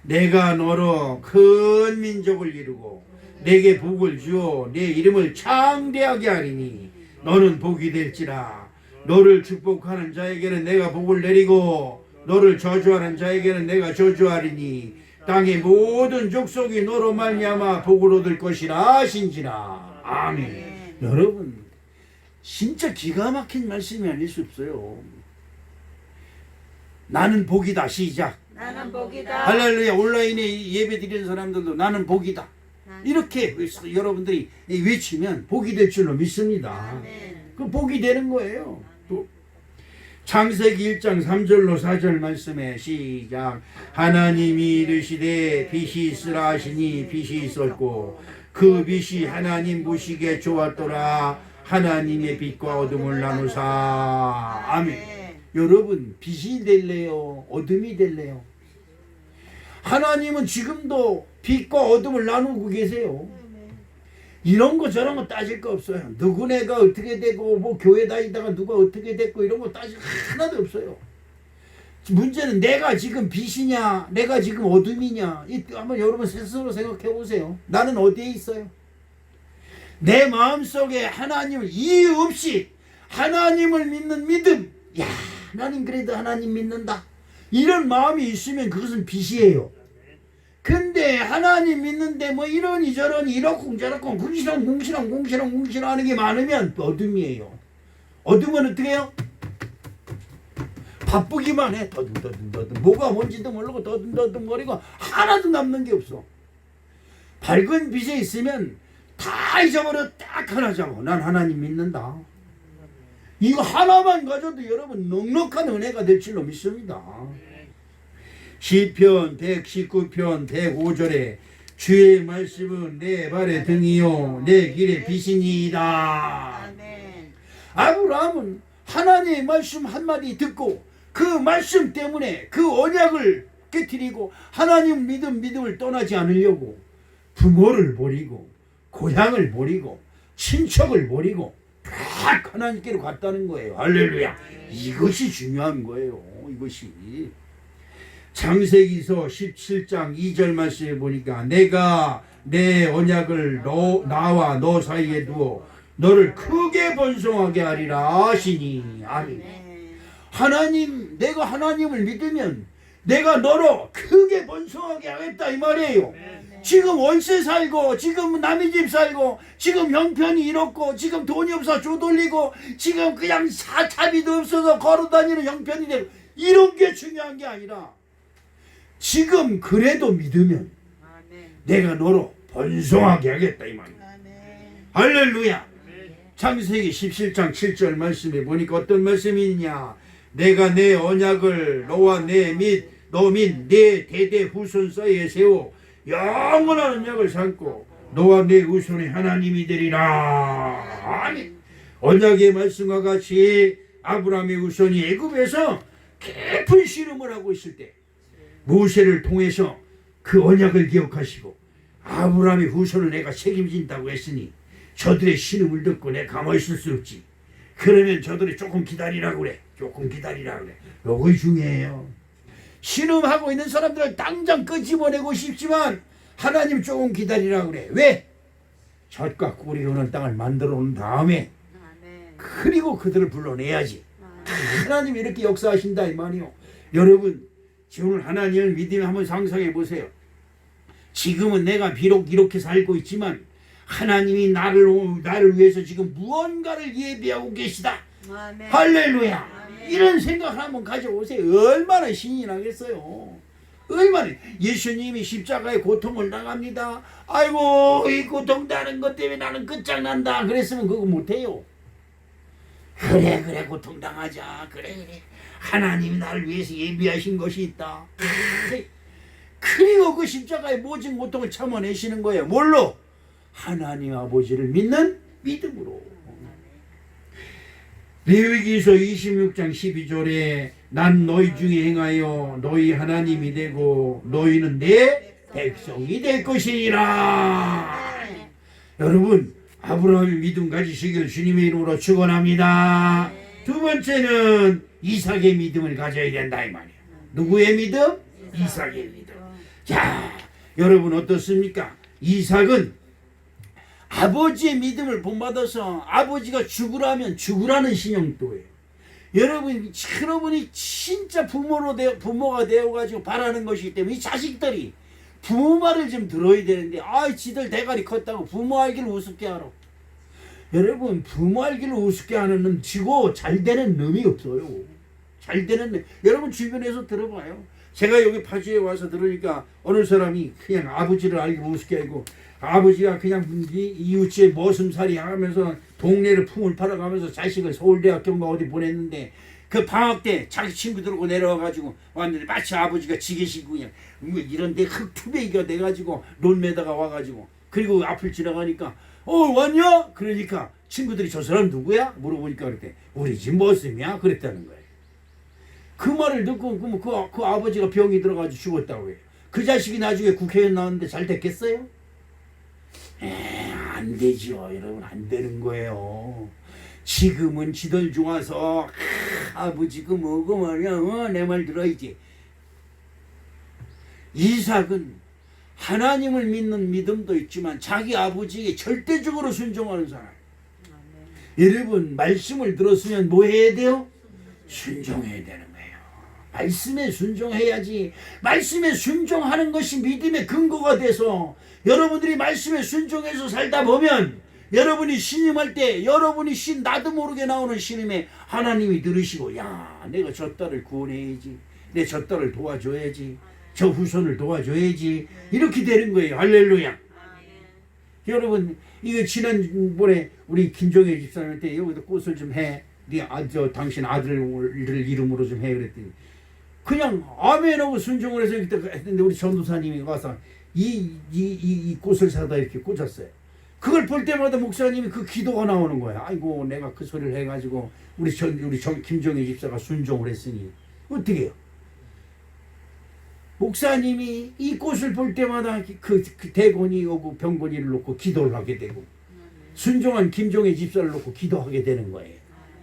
내가 너로 큰 민족을 이루고 내게 복을 주어 내 이름을 창대하게 하리니 너는 복이 될지라. 너를 축복하는 자에게는 내가 복을 내리고 너를 저주하는 자에게는 내가 저주하리니 땅의 모든 족속이 너로 말미암아 복을 얻을 것이라 하신지라. 아멘. 여러분 진짜 기가 막힌 말씀이 아닐 수 없어요. 나는 복이다. 시작. 나는 복이다. 할렐루야. 온라인에 예배 드리는 사람들도 나는 복이다. 이렇게 여러분들이 외치면 복이 될 줄로 믿습니다. 아멘. 그 복이 되는 거예요. 또 창세기 1장 3절로 4절 말씀에 시작. 하나님이 이르시되 빛이 있으라 하시니 빛이 있었고 그 빛이 하나님 보시기에 좋았더라. 하나님의 빛과 어둠을 나누사. 아멘. 여러분 빛이 될래요? 어둠이 될래요? 하나님은 지금도 빛과 어둠을 나누고 계세요. 이런 거 저런 거 따질 거 없어요. 누구네가 어떻게 되고 뭐 교회 다니다가 누가 어떻게 됐고 이런 거 따질 거 하나도 없어요. 문제는 내가 지금 빛이냐 내가 지금 어둠이냐. 한번 여러분 스스로 생각해 보세요. 나는 어디에 있어요? 내 마음속에 하나님을 이유 없이 하나님을 믿는 믿음. 야 나는 그래도 하나님 믿는다. 이런 마음이 있으면 그것은 빛이에요. 근데 하나님 믿는데 뭐 이러니 저러니 이렇고 저렇고 궁시렁 하는 게 많으면 어둠이에요. 어둠은 어떻게 해요? 바쁘기만 해. 더듬 뭐가 뭔지도 모르고 더듬거리고 하나도 남는 게 없어. 밝은 빛에 있으면 다 잊어버려. 딱 하나 잡아. 난 하나님 믿는다. 이거 하나만 가져도 여러분 넉넉한 은혜가 될 줄로 믿습니다. 시편 119편 105절에 주의 말씀은 내 발의 등이요 내 길의 빛이니이다. 아멘. 아브라함은 하나님의 말씀 한마디 듣고 그 말씀 때문에 그 언약을 깨뜨리고 하나님 믿음을 떠나지 않으려고 부모를 버리고 고향을 버리고 친척을 버리고 확 하나님께로 갔다는 거예요. 할렐루야. 이것이 중요한 거예요. 이것이. 창세기서 17장 2절 말씀에 보니까 내가 내 언약을 나와 너 사이에 두어 너를 크게 번성하게 하리라 하시니. 아멘. 아멘. 하나님, 내가 하나님을 믿으면 내가 너로 크게 번성하게 하겠다 이 말이에요. 지금 월세 살고 지금 남의 집 살고 지금 형편이 이렇고 지금 돈이 없어 조돌리고 지금 그냥 사차비도 없어서 걸어다니는 형편이 되고 이런 게 중요한 게 아니라 지금 그래도 믿으면 아멘. 내가 너로 번성하게 하겠다 이 말이에요. 아멘. 할렐루야. 창세기 17장 7절 말씀에 보니까 어떤 말씀이 있냐. 내가 내 언약을 너와 너 및 내 대대 후손 사이에 세워 영원한 언약을 삼고 너와 내 후손의 하나님이 되리라. 아멘. 언약의 말씀과 같이 아브라함의 후손이 애굽에서 깊은 씨름을 하고 있을 때 모세를 통해서 그 언약을 기억하시고 아브라함의 후손을 내가 책임진다고 했으니 저들의 신음을 듣고 내가 가만히 있을 수 없지. 그러면 저들이 조금 기다리라고 그래. 조금 기다리라고 그래. 요거 중요해요. 신음하고 있는 사람들을 당장 끄집어내고 싶지만 하나님 조금 기다리라고 그래. 왜? 젖과 꿀이 오는 땅을 만들어 놓은 다음에 아멘. 그리고 그들을 불러내야지. 아멘. 하나님이 이렇게 역사하신다 이 말이요. 여러분 지금 하나님을 믿으면 한번 상상해 보세요. 지금은 내가 비록 이렇게 살고 있지만 하나님이 나를 위해서 지금 무언가를 예비하고 계시다. 아멘. 할렐루야. 아멘. 이런 생각 한번 가져보세요. 얼마나 신이 나겠어요. 얼마나. 예수님이 십자가의 고통을 당합니다. 아이고 이 고통당하는 것 때문에 나는 끝장난다 그랬으면 그거 못해요. 그래 고통당하자. 그래 하나님이 나를 위해서 예비하신 것이 있다. 그리고 그 십자가의 모진 고통을 참아내시는 거예요. 뭘로? 하나님 아버지를 믿는 믿음으로. 레위기서 26장 12절에 난 너희 중에 행하여 너희 하나님이 되고 너희는 내 백성이 될 것이니라. 여러분 아브라함의 믿음 가지시길 주님의 이름으로 축원합니다. 두 번째는 이삭의 믿음을 가져야 된다 이 말이에요. 누구의 믿음? 이삭의 믿음. 자, 여러분 어떻습니까? 이삭은 아버지의 믿음을 본받아서 아버지가 죽으라면 죽으라는 신용도예요. 여러분이 진짜 부모가 되어가지고 바라는 것이기 때문에 이 자식들이 부모 말을 좀 들어야 되는데 지들 대가리 컸다고 부모 알기를 우습게 하라. 여러분 부모 알기를 우습게 하는 놈 지고 잘 되는 놈이 없어요. 잘 되는 놈. 여러분 주변에서 들어봐요. 제가 여기 파주에 와서 들으니까 어느 사람이 그냥 아버지를 알기를 우습게 하고 아버지가 그냥 이웃집에 머슴살이 하면서 동네를 품을 팔아가면서 자식을 서울대학교인가 어디 보냈는데 그 방학 때 자기 친구들하고 내려와가지고 왔는데 마치 아버지가 지게시고 그냥 이런 데 흙투배기가 돼가지고 놀매다가 와가지고 그리고 앞을 지나가니까 왔냐? 그러니까 친구들이 저 사람 누구야? 물어보니까 그랬대. 우리 집 머슴이야? 그랬다는 거예요. 그 말을 듣고 그 아버지가 병이 들어가지고 죽었다고 해요. 그 자식이 나중에 국회의원 나왔는데 잘 됐겠어요? 안 되죠. 여러분 안 되는 거예요. 지금은 지들 좋아서 아버지 그 뭐고 말이야 내 말 들어야지. 이삭은 하나님을 믿는 믿음도 있지만 자기 아버지에게 절대적으로 순종하는 사람. 여러분 말씀을 들었으면 뭐 해야 돼요? 순종해야 되는 거예요. 말씀에 순종해야지. 말씀에 순종하는 것이 믿음의 근거가 돼서 여러분들이 말씀에 순종해서 살다 보면 여러분이 신임할 때 여러분이 나도 모르게 나오는 신임에 하나님이 들으시고 야 내가 저 딸을 구원해야지. 내 저 딸을 도와줘야지. 저 후손을 도와줘야지. 이렇게 되는 거예요. 할렐루야. 여러분 이거 지난번에 우리 김종혜 집사님한테 여기다 꽃을 좀 해. 당신 아들 이름으로 좀 해 그랬더니 그냥 아멘하고 순종을 해서 했는데 우리 전도사님이 와서 이 꽃을 사다 이렇게 꽂았어요. 그걸 볼 때마다 목사님이 그 기도가 나오는 거야. 아이고 내가 그 소리를 해가지고 우리 김종혜 집사가 순종을 했으니 어떻게 해요? 목사님이 이 꽃을 볼 때마다 그 대곤이 오고 병곤이를 놓고 기도를 하게 되고 순종한 김종의 집사를 놓고 기도하게 되는 거예요.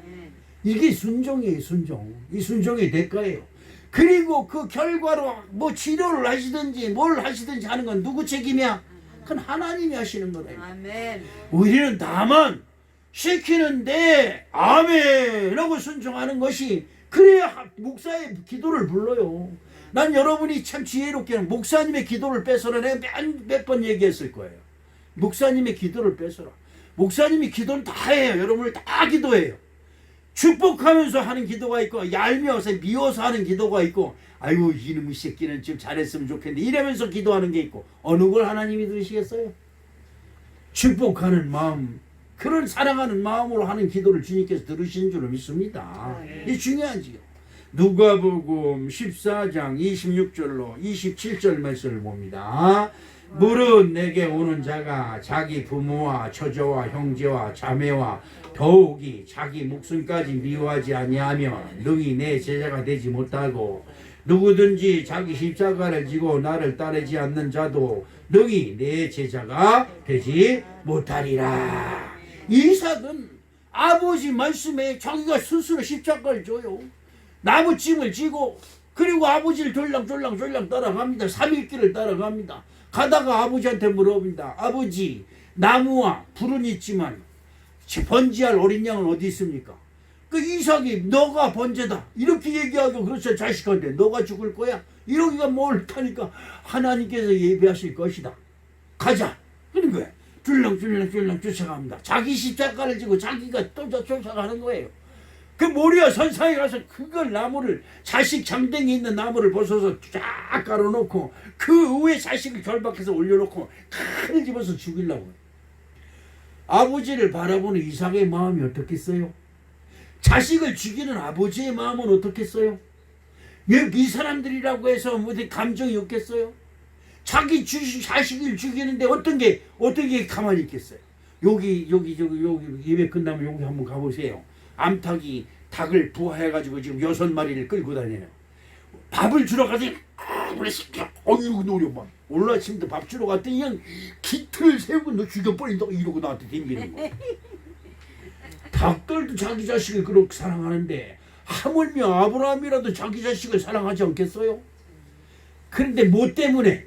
아멘. 이게 순종이에요, 순종. 이 순종의 대가예요. 그리고 그 결과로 뭐 치료를 하시든지 뭘 하시든지 하는 건 누구 책임이야? 그건 하나님이 하시는 거다. 아멘. 우리는 다만 시키는데 아멘 하고 순종하는 것이 그래야 목사의 기도를 불러요. 난 여러분이 참 지혜롭게는 목사님의 기도를 뺏어라. 내가 몇 번 얘기했을 거예요. 목사님의 기도를 뺏어라. 목사님이 기도는 다 해요. 여러분을 다 기도해요. 축복하면서 하는 기도가 있고 얄미워서 미워서 하는 기도가 있고 아이고 이놈의 새끼는 좀 잘했으면 좋겠는데 이러면서 기도하는 게 있고 어느 걸 하나님이 들으시겠어요? 축복하는 마음, 그런 사랑하는 마음으로 하는 기도를 주님께서 들으시는 줄로 믿습니다. 이게 중요하지요. 누가복음 14장 26절로 27절 말씀을 봅니다. 무릇 내게 오는 자가 자기 부모와 처자와 형제와 자매와 더욱이 자기 목숨까지 미워하지 아니하면 능히 내 제자가 되지 못하고 누구든지 자기 십자가를 지고 나를 따르지 않는 자도 능히 내 제자가 되지 못하리라. 이삭은 아버지 말씀에 자기가 스스로 십자가를 져요. 나무찜을 지고 그리고 아버지를 졸랑 따라갑니다. 3일길을 따라갑니다. 가다가 아버지한테 물어봅니다. 아버지, 나무와 불은 있지만 번제할 어린 양은 어디 있습니까? 그 이삭이 너가 번제다 이렇게 얘기하고 그렇죠. 자식한테 너가 죽을 거야 이러기가 뭘하니까 하나님께서 예배하실 것이다. 가자. 그런 거야. 줄랑 쫓아갑니다. 자기 십자가를 지고 자기가 또 쫓아가는 거예요. 그 모리아 선상에 가서 그걸 나무를 자식 장댕이 있는 나무를 벗어서 쫙 깔아놓고 그 위에 자식을 결박해서 올려놓고 칼을 집어서 죽이려고 해요. 아버지를 바라보는 이삭의 마음이 어떻겠어요? 자식을 죽이는 아버지의 마음은 어떻겠어요? 이 사람들이라고 해서 어디 감정이 없겠어요? 자기 자식을 죽이는데 어떻게 가만히 있겠어요? 여기 예배 끝나면 여기 한번 가보세요. 암탉이 닭을 부화해가지고 지금 6마리를 끌고 다녀요. 밥을 주러 가더니 우리 새끼 어이구 노려봐. 오늘 아침부터 밥 주러 갔더니 그냥 기틀을 세우고 너 죽여버린다 이러고 나한테 덤비는 거야. 닭들도 자기 자식을 그렇게 사랑하는데 하물며 아브라함이라도 자기 자식을 사랑하지 않겠어요? 그런데 뭐 때문에?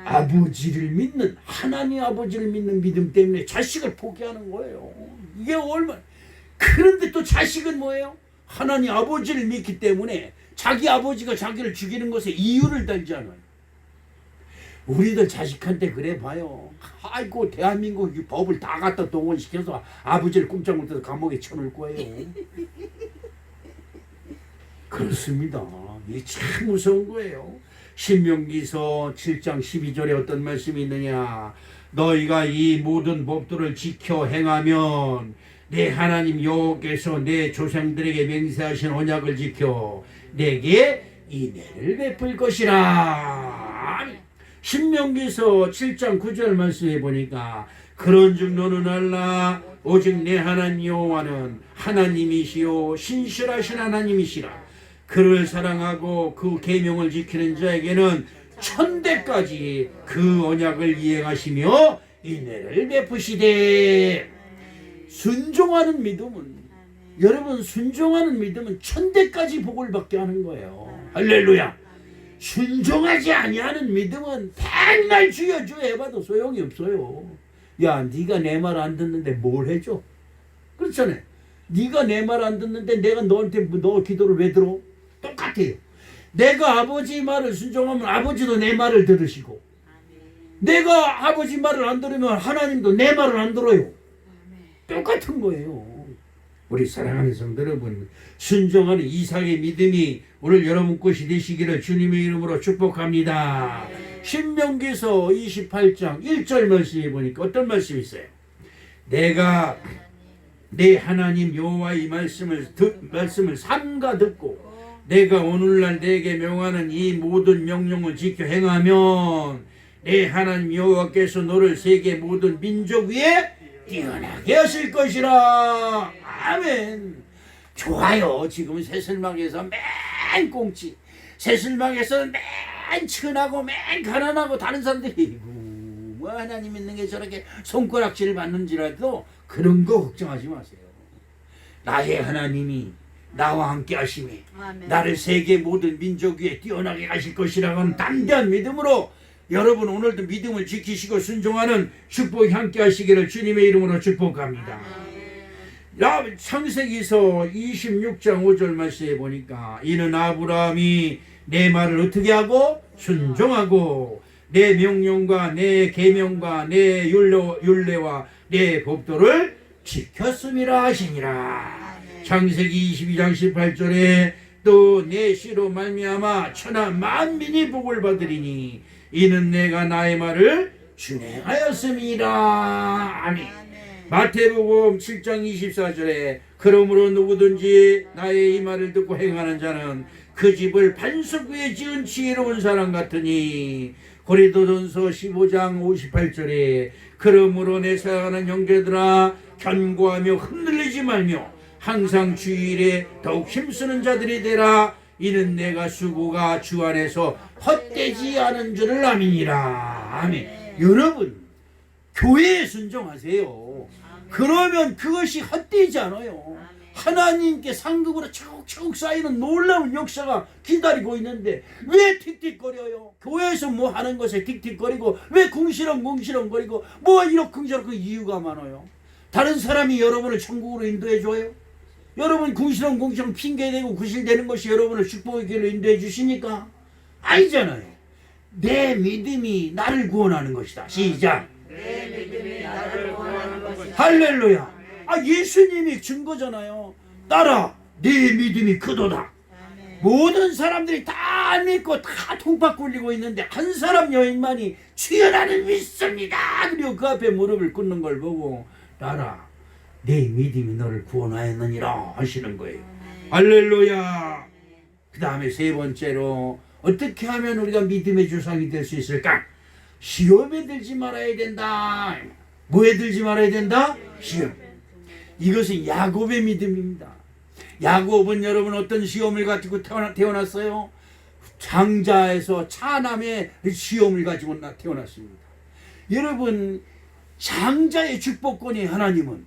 아버지를 믿는 하나님 아버지를 믿는 믿음 때문에 자식을 포기하는 거예요. 이게 얼마나. 그런데 또 자식은 뭐예요? 하나님 아버지를 믿기 때문에 자기 아버지가 자기를 죽이는 것에 이유를 달지 않아요. 우리들 자식한테 그래 봐요. 아이고 대한민국 이 법을 다 갖다 동원시켜서 아버지를 꼼짝 못해서 감옥에 쳐놓을 거예요. 그렇습니다. 이게 참 무서운 거예요. 신명기서 7장 12절에 어떤 말씀이 있느냐. 너희가 이 모든 법도를 지켜 행하면 내 하나님 여호와께서 내 조상들에게 맹세하신 언약을 지켜 내게 인애를 베풀 것이라. 신명기서 7장 9절 말씀해 보니까 그런즉 너는 알라 오직 내 하나님 여호와는 하나님이시요 신실하신 하나님이시라. 그를 사랑하고 그 계명을 지키는 자에게는 천대까지 그 언약을 이행하시며 인애를 베푸시되. 순종하는 믿음은 여러분 순종하는 믿음은 천대까지 복을 받게 하는 거예요. 할렐루야. 순종하지 아니하는 믿음은 백날 주여 해봐도 소용이 없어요. 야 네가 내 말 안 듣는데 뭘 해줘? 그렇잖아요. 네가 내 말 안 듣는데 내가 너한테 너 기도를 왜 들어? 똑같아요. 내가 아버지 말을 순종하면 아버지도 내 말을 들으시고 내가 아버지 말을 안 들으면 하나님도 내 말을 안 들어요. 똑같은 거예요. 우리 사랑하는 성도 여러분, 순종하는 이삭의 믿음이 오늘 여러분 것이 되시기를 주님의 이름으로 축복합니다. 신명기서 28장 1절 말씀해 보니까 어떤 말씀이 있어요? 내가 내 하나님 여호와의 말씀을 삼가 듣고 내가 오늘날 내게 명하는 이 모든 명령을 지켜 행하면 내 하나님 여호와께서 너를 세계 모든 민족 위에 뛰어나게 하실 것이라. 아멘. 좋아요. 지금은 새슬망에서 맨 꽁치, 새슬망에서 맨 천하고 맨 가난하고 다른 사람들이 뭐 하나님 있는 게 저렇게 손가락질을 받는지라도 그런 거 걱정하지 마세요. 나의 하나님이 나와 함께 하심에 아멘. 나를 세계 모든 민족 위에 뛰어나게 하실 것이라는 담대한 믿음으로 여러분 오늘도 믿음을 지키시고 순종하는 축복이 함께 하시기를 주님의 이름으로 축복합니다. 창세기서 26장 5절 말씀에 보니까 이는 아브라함이 내 말을 어떻게 하고 순종하고 내 명령과 내 계명과 내 율례와 내 법도를 지켰음이라 하시니라. 창세기 22장 18절에 또 내 씨로 말미암아 천하 만민이 복을 받으리니 이는 내가 나의 말을 준행하였음이라. 아멘. 마태복음 7장 24절에 그러므로 누구든지 나의 이 말을 듣고 행하는 자는 그 집을 반석 위에 지은 지혜로운 사람 같으니 고린도전서 15장 58절에 그러므로 내 사랑하는 형제들아 견고하며 흔들리지 말며 항상 주일에 더욱 힘쓰는 자들이 되라. 이는 내가 수고가 주 안에서 헛되지 않은 줄을 아미니라. 아멘. 여러분 교회에 순종하세요. 그러면 그것이 헛되지 않아요. 하나님께 상급으로 차곡차곡 쌓이는 놀라운 역사가 기다리고 있는데 왜 틱틱거려요? 교회에서 뭐 하는 것에 틱틱거리고 왜 궁시렁궁시렁거리고 뭐 이렇게 저렇게 이유가 많아요. 다른 사람이 여러분을 천국으로 인도해줘요? 여러분 궁시렁궁시렁 핑계대고 구실대는 것이 여러분을 축복의 길로 인도해 주시니까? 아니잖아요. 내 믿음이 나를 구원하는 것이다. 시작. 내 믿음이 나를 구원하는 것이다. 할렐루야. 예수님이 증거잖아요. 따라 내 믿음이 크도다. 모든 사람들이 다 믿고 다 통박 굴리고 있는데 한 사람 여인만이 주여 나는 믿습니다. 그리고 그 앞에 무릎을 꿇는 걸 보고 따라 내 믿음이 너를 구원하였느니라 하시는 거예요. 할렐루야. 그 다음에 세 번째로 어떻게 하면 우리가 믿음의 조상이 될 수 있을까? 시험에 들지 말아야 된다. 뭐에 들지 말아야 된다? 시험. 이것은 야곱의 믿음입니다. 야곱은 여러분 어떤 시험을 가지고 태어났어요? 장자에서 차남의 시험을 가지고 태어났습니다. 여러분 장자의 축복권이 하나님은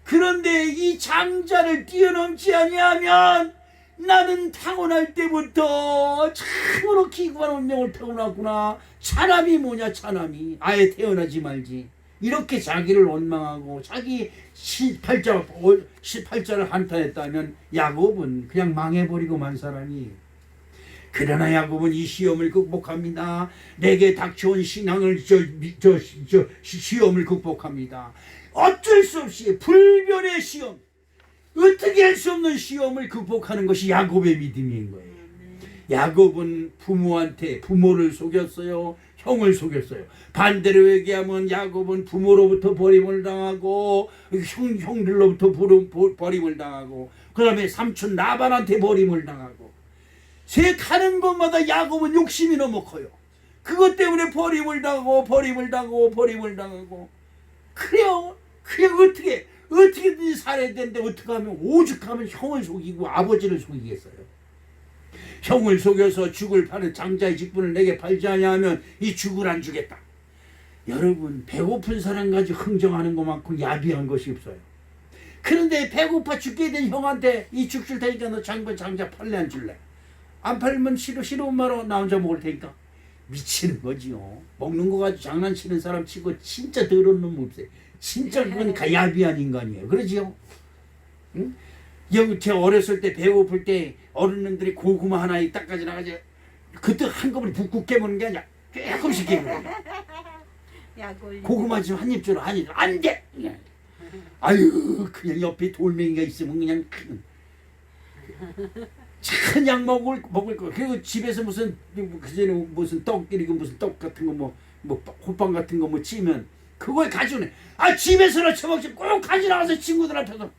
그런데 이 장자를 뛰어넘지 아니하면 나는 타고날 때부터 참으로 기구한 운명을 타고났구나. 차남이 뭐냐 차남이 아예 태어나지 말지. 이렇게 자기를 원망하고 자기 18자를 한탄했다면 야곱은 그냥 망해버리고 만 사람이. 그러나 야곱은 이 시험을 극복합니다. 내게 닥쳐온 신앙을 시험을 극복합니다. 어쩔 수 없이 불변의 시험, 어떻게 할 수 없는 시험을 극복하는 것이 야곱의 믿음인 거예요. 야곱은 부모를 속였어요. 형을 속였어요. 반대로 얘기하면 야곱은 부모로부터 버림을 당하고 형들로부터 버림을 당하고 그 다음에 삼촌 라반한테 버림을 당하고 가는 곳마다 야곱은 욕심이 너무 커요. 그것 때문에 버림을 당하고 그래요. 그게 어떻게든지 살아야 되는데 어떻게 하면 오죽하면 형을 속이고 아버지를 속이겠어요. 형을 속여서 죽을 파는 장자의 직분을 내게 팔지 아니하면 이 죽을 안 주겠다. 여러분 배고픈 사람 가지고 흥정하는 것만큼 야비한 것이 없어요. 그런데 배고파 죽게 된 형한테 이 죽 줄 테니까 너 장자 팔래 안 줄래? 안 팔면 싫어 엄마로 나 혼자 먹을 테니까. 미치는 거지요. 먹는 거 가지고 장난치는 사람 치고 진짜 더러운 놈 없어요. 진짜 그건 야비한 인간이에요. 그러지요? 응? 제가 어렸을 때 배고플 때 어른들이 고구마 하나 이따까지 나가지 그때 한꺼번에 북국 깨무는 게 아니라 조금씩 깨무는 거야. 고구마 좀 한 입 주라 안 돼. 아유 그냥 옆에 돌멩이가 있으면 그냥 그냥 먹을 거. 그리고 집에서 무슨 그전에 무슨 떡 이리고 무슨 떡 같은 거 뭐 호빵 같은 거 뭐 찌면 그걸 가져오네. 집에서나 처먹지 꼭 가져 나가서 친구들 앞에서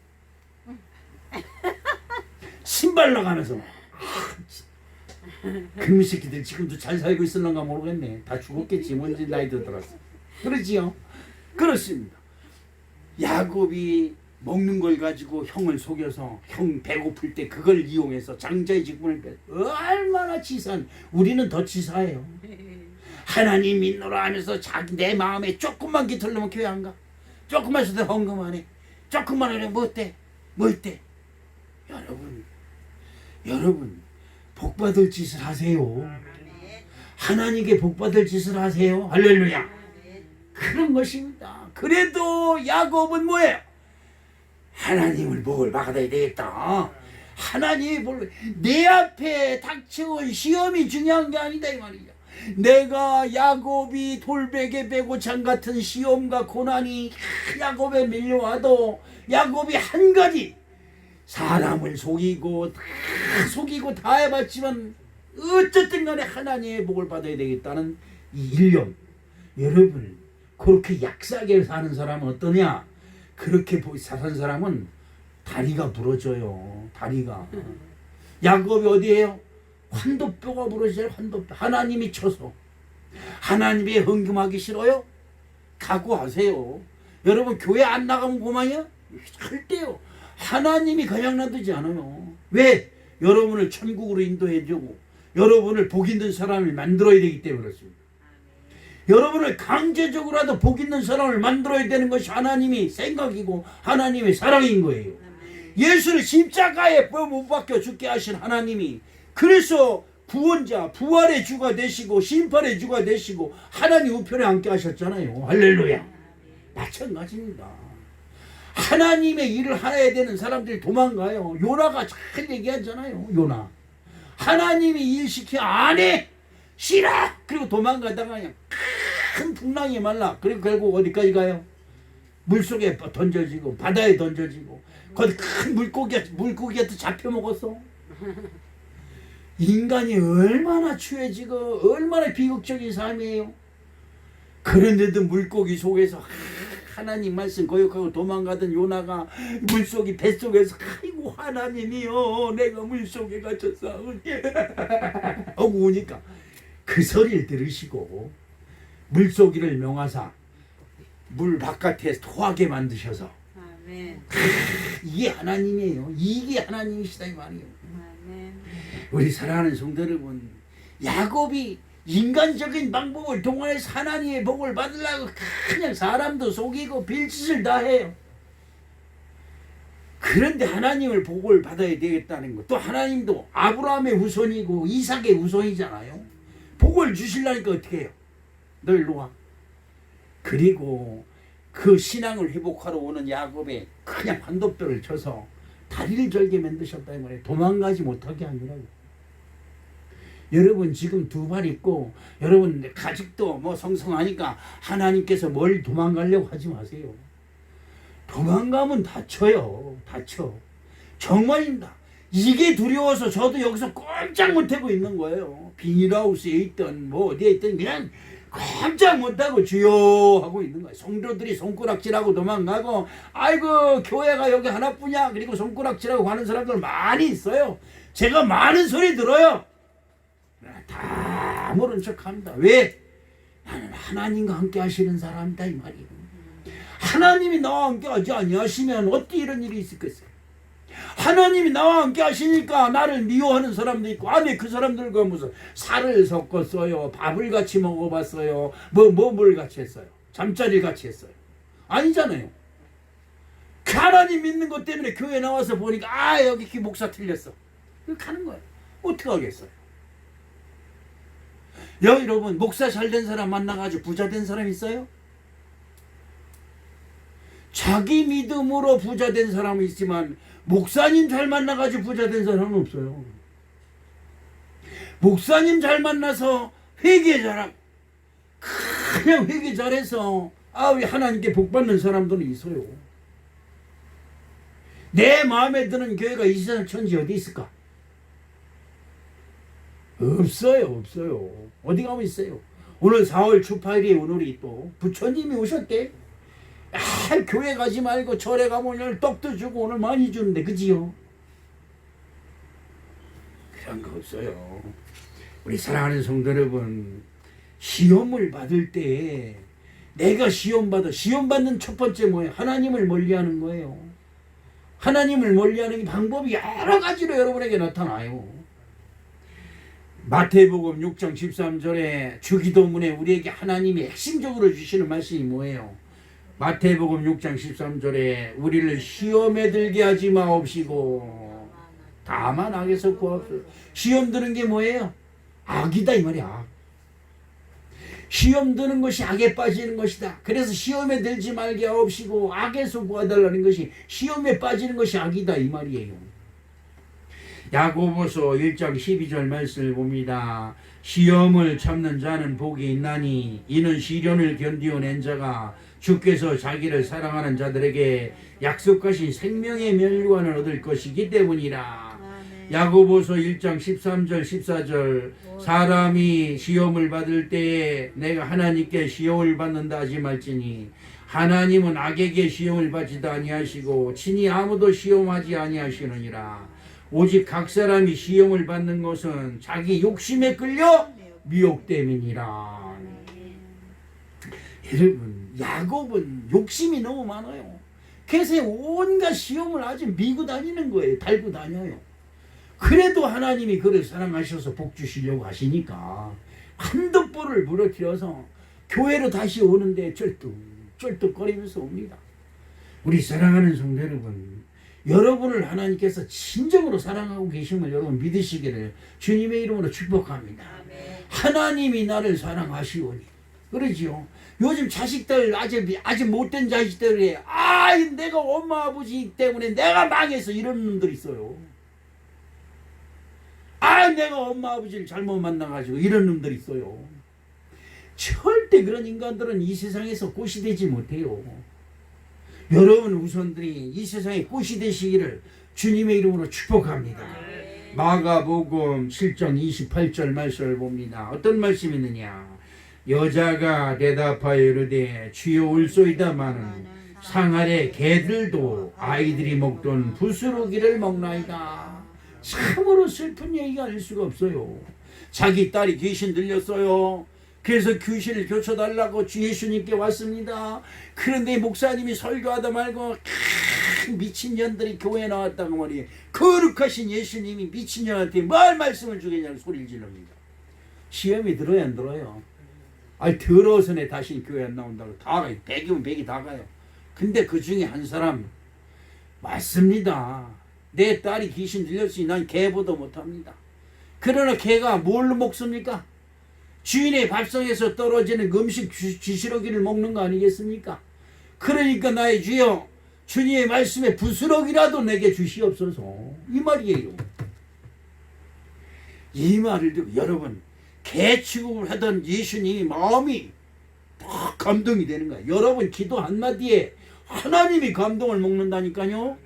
신발 나가면서 그 새끼들 지금도 잘 살고 있을런가 모르겠네. 다 죽었겠지. 뭔지 나이도 들었어. 그러지요? 그렇습니다. 야곱이 먹는 걸 가지고 형을 속여서 형 배고플 때 그걸 이용해서 장자의 직분을 얼마나 치사한. 우리는 더 치사해요. 하나님 믿노라 하면서 자기 내 마음에 조금만 기털려면 교회 안 가. 조금만 해도 헌금 안 해. 조금만 하면 뭐 어때? 뭐 어때? 여러분 복받을 짓을 하세요. 하나님께 복받을 짓을 하세요. 할렐루야. 그런 것입니다. 그래도 야곱은 뭐예요? 하나님을 복을 받아야 되겠다. 하나님의 복을, 내 앞에 닥쳐온 시험이 중요한 게 아니다 이 말이죠. 내가 야곱이 돌베개 베고창 같은 시험과 고난이 야곱에 밀려와도 야곱이 한 가지, 사람을 속이고 다 해봤지만 어쨌든 간에 하나님의 복을 받아야 되겠다는 이 일념. 여러분 그렇게 약사게 사는 사람은 어떠냐? 그렇게 사는 사람은 다리가 부러져요. 다리가. 야곱이 어디에요? 환도뼈가 부러져요. 환도뼈. 하나님이 쳐서. 하나님이 헌금하기 싫어요? 각오하세요. 여러분 교회 안 나가면 고만이야? 절대요. 하나님이 그냥 놔두지 않아요. 왜? 여러분을 천국으로 인도해주고 여러분을 복 있는 사람을 만들어야 되기 때문에 그렇습니다. 여러분을 강제적으로라도 복 있는 사람을 만들어야 되는 것이 하나님이 생각이고 하나님의 사랑인 거예요. 예수를 십자가에 못 박혀 죽게 하신 하나님이, 그래서 구원자, 부활의 주가 되시고 심판의 주가 되시고 하나님 우편에 앉게 하셨잖아요. 할렐루야. 마찬가지입니다. 하나님의 일을 해야 되는 사람들이 도망가요. 요나가 잘 얘기하잖아요. 요나. 하나님이 일 시켜 안 해. 싫어. 그리고 도망가다가 그냥 큰 풍랑이 말라. 그리고 결국 어디까지 가요? 물속에 던져지고 바다에 던져지고 거기 큰 물고기한테 잡혀 먹었어. 인간이 얼마나 추해지고 얼마나 비극적인 삶이에요. 그런데도 물고기 속에서 하나님 말씀 거역하고 도망가던 요나가 물속이 뱃속에서 아이고 하나님이여 내가 물속에 갇혔사오니 하고 우니까 그 소리를 들으시고 물속이를 명하사 물 바깥에 토하게 만드셔서 아멘. 이게 하나님이에요. 이게 하나님이시다 이 말이에요. 아멘. 우리 사랑하는 성도 여러분, 야곱이 인간적인 방법을 동원해서 하나님의 복을 받으려고 그냥 사람도 속이고 빌짓을 다 해요. 그런데 하나님을 복을 받아야 되겠다는 것. 또 하나님도 아브라함의 후손이고 이삭의 후손이잖아요. 복을 주시려니까 어떻게 해요? 너 일로 와. 그리고 그 신앙을 회복하러 오는 야곱에 그냥 환도뼈를 쳐서 다리를 절게 만드셨다 이 말이에요. 도망가지 못하게 하느라고. 여러분 지금 두 발 있고 여러분 가직도 뭐 성성하니까 하나님께서 멀리 도망가려고 하지 마세요. 도망가면 다쳐요. 다쳐. 정말입니다. 이게 두려워서 저도 여기서 꼼짝 못하고 있는 거예요. 비닐하우스에 있든 뭐 어디에 있든 그냥 꼼짝 못하고 주여 하고 있는 거예요. 성도들이 손가락질하고 도망가고 아이고 교회가 여기 하나뿐이야 그리고 손가락질하고 가는 사람들 많이 있어요. 제가 많은 소리 들어요. 다 모른 척합니다. 왜? 나는 하나님과 함께 하시는 사람이다 이 말이에요. 하나님이 나와 함께 하지 아니하시면 어떻게 이런 일이 있겠어요? 하나님이 나와 함께 하시니까 나를 미워하는 사람도 있고 아니 그 사람들과 무슨 살을 섞었어요. 밥을 같이 먹어봤어요. 뭘 같이 했어요. 잠자리 같이 했어요. 아니잖아요. 그 하나님 믿는 것 때문에 교회 나와서 보니까 아 여기 목사 틀렸어. 이렇게 하는 거예요. 어떻게 하겠어요? 여러분 목사 잘된 사람 만나가지고 부자 된 사람 있어요? 자기 믿음으로 부자 된 사람은 있지만 목사님 잘 만나가지고 부자 된 사람은 없어요. 목사님 잘 만나서 회개 잘하고 그냥 회개 잘해서 왜 하나님께 복 받는 사람들은 있어요. 내 마음에 드는 교회가 이 세상 천지 어디 있을까? 없어요. 어디 가면 있어요. 오늘 4월 추파일이 오늘이 또 부처님이 오셨대. 교회 가지 말고 절에 가면 오늘 떡도 주고 오늘 많이 주는데 그지요? 그런 거 없어요. 우리 사랑하는 성도 여러분, 시험을 받을 때 내가 시험 받는 첫 번째 뭐예요? 하나님을 멀리하는 거예요. 하나님을 멀리하는 방법이 여러 가지로 여러분에게 나타나요. 마태복음 6장 13절에 주기도문에 우리에게 하나님이 핵심적으로 주시는 말씀이 뭐예요? 마태복음 6장 13절에 우리를 시험에 들게 하지 마옵시고 다만 악에서 구하옵소서. 시험 드는 게 뭐예요? 악이다 이 말이야. 악. 시험 드는 것이 악에 빠지는 것이다. 그래서 시험에 들지 말게 하옵시고 악에서 구하달라는 것이 시험에 빠지는 것이 악이다 이 말이에요. 야고보서 1장 12절 말씀을 봅니다. 시험을 참는 자는 복이 있나니 이는 시련을 견디어낸 자가 주께서 자기를 사랑하는 자들에게 약속하신 생명의 멸류관을 얻을 것이기 때문이라. 야고보서 1장 13절 14절 사람이 시험을 받을 때에 내가 하나님께 시험을 받는다 하지 말지니 하나님은 악에게 시험을 받지도 아니하시고 친히 아무도 시험하지 아니하시느니라. 오직 각 사람이 시험을 받는 것은 자기 욕심에 끌려 미혹됨이니라. 여러분, 야곱은 욕심이 너무 많아요. 그래서 온갖 시험을 아주 미고 다니는 거예요. 달고 다녀요. 그래도 하나님이 그를 사랑하셔서 복 주시려고 하시니까 한두 뿔을 부러뜨려서 교회로 다시 오는데 쩔뚝거리면서 옵니다. 우리 사랑하는 성도 여러분, 여러분을 하나님께서 진정으로 사랑하고 계심을 여러분 믿으시기를 주님의 이름으로 축복합니다. 하나님이 나를 사랑하시오니. 그러지요. 요즘 자식들 아직 못된 자식들이 내가 엄마 아버지 때문에 내가 망해서 이런 놈들 있어요. 내가 엄마 아버지를 잘못 만나가지고 이런 놈들 있어요. 절대 그런 인간들은 이 세상에서 꽃이 되지 못해요. 여러분 우선들이 이 세상에 꽃이 되시기를 주님의 이름으로 축복합니다. 마가복음 7장 28절 말씀을 봅니다. 어떤 말씀이 있느냐? 여자가 대답하여 이르되 주여 올소이다마는 상 아래 개들도 아이들이 먹던 부스러기를 먹나이다. 참으로 슬픈 얘기가 아닐 수가 없어요. 자기 딸이 귀신 들렸어요. 그래서 귀신을 교쳐달라고 주 예수님께 왔습니다. 그런데 목사님이 설교하다 말고 미친년들이 교회에 나왔다고 말이에요. 거룩하신 예수님이 미친년한테 뭘 말씀을 주겠냐고 소리를 지릅니다. 시험이 들어야 안 들어요? 더러워서 내 다시 교회 안 나온다고 다 가요. 100이면 100이 다 가요. 근데 그 중에 한 사람 맞습니다. 내 딸이 귀신 들렸으니 난 개보다 못합니다. 그러나 개가 뭘로 먹습니까? 주인의 밥상에서 떨어지는 음식 지시러기를 먹는 거 아니겠습니까? 그러니까 나의 주여 주님의 말씀에 부스러기라도 내게 주시옵소서 이 말이에요. 이 말을 듣고 여러분 개 취급을 하던 예수님이 마음이 더 감동이 되는 거예요. 여러분 기도 한마디에 하나님이 감동을 먹는다니까요.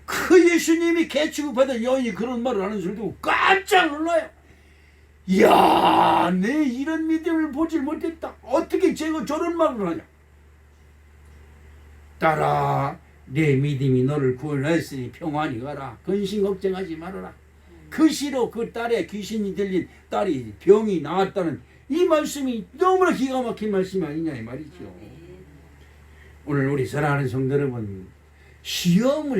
그 예수님이 개 취급하던 여인이 그런 말을 하는 소리 듣고 깜짝 놀라요. 이야, 내 이런 믿음을 보질 못했다. 어떻게 제가 저런 말을 하냐. 딸아, 내 믿음이 너를 구원했으니 평안히 가라. 근심 걱정하지 말아라. 그 시로 그 딸의 귀신이 들린 딸이 병이 나았다는 이 말씀이 너무나 기가 막힌 말씀이 아니냐 이 말이죠. 오늘 우리 사랑하는 성도 여러분, 시험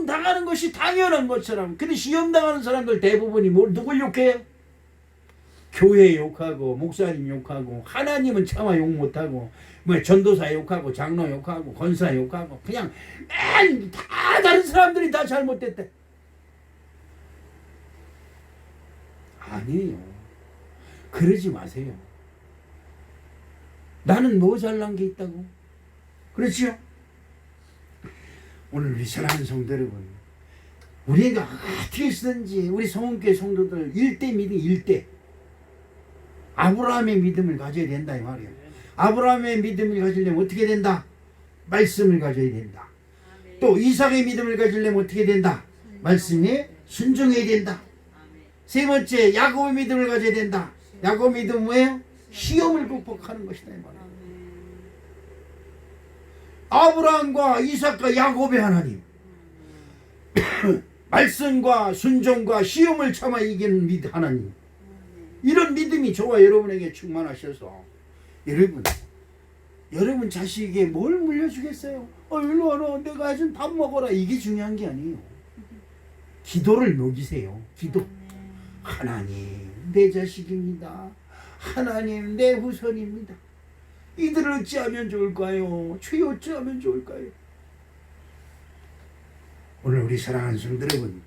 당하는 것이 당연한 것처럼, 근데 시험 당하는 사람들 대부분이 누굴 욕해요? 교회 욕하고 목사님 욕하고 하나님은 차마 욕 못하고 전도사 욕하고 장로 욕하고 권사 욕하고 그냥 다 다른 사람들이 다 잘못됐대. 아니에요. 그러지 마세요. 나는 뭐 잘난 게 있다고? 그렇지요? 오늘 우리 사랑하는 성도 여러분, 우리가 어떻게 쓰든지 우리 성원교회 성도들 1대 믿음 1대 아브라함의 믿음을 가져야 된다 이 말이에요. 아브라함의 믿음을 가지려면 어떻게 된다? 말씀을 가져야 된다. 또 이삭의 믿음을 가지려면 어떻게 된다? 말씀에 순종해야 된다. 세 번째 야곱의 믿음을 가져야 된다. 야곱 믿음은 뭐예요? 시험을 극복하는 것이다 이 말이에요. 아브라함과 이삭과 야곱의 하나님 말씀과 순종과 시험을 참아 이기는 하나님, 이런 믿음이 저와 여러분에게 충만하셔서 여러분 자식에게 뭘 물려주겠어요? 일로 와라, 내가 좀 밥 먹어라, 이게 중요한 게 아니에요. 기도를 녹이세요. 기도. 하나님, 내 자식입니다. 하나님, 내 후손입니다. 이들을 어찌하면 좋을까요? 주여 어찌하면 좋을까요? 오늘 우리 사랑하는 성도 여러분,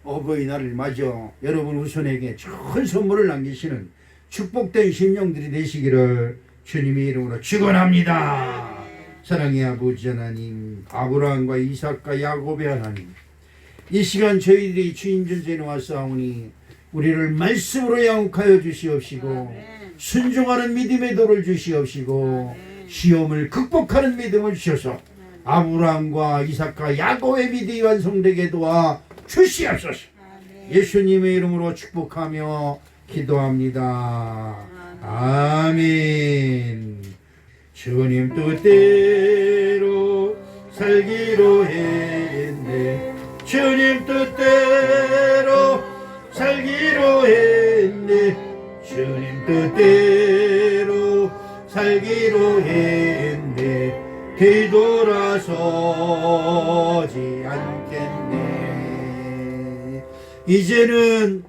어버이날을 맞아 여러분 후손에게 좋은 선물을 남기시는 축복된 심령들이 되시기를 주님의 이름으로 축원합니다. 사랑의 아버지 하나님, 아브라함과 이삭과 야곱의 하나님, 이 시간 저희들이 주님 전전에 왔사오니 우리를 말씀으로 양육하여 주시옵시고 순종하는 믿음의 도를 주시옵시고 시험을 극복하는 믿음을 주셔서 아브라함과 이삭과 야곱의 믿음이 완성되게 도와 주시옵소서. 예수님의 이름으로 축복하며 기도합니다. 아멘. 주님 뜻대로 살기로 했네. 주님 뜻대로 살기로 했네. 주님 뜻대로 살기로 했네. 뒤돌아서지 않겠네. 이제는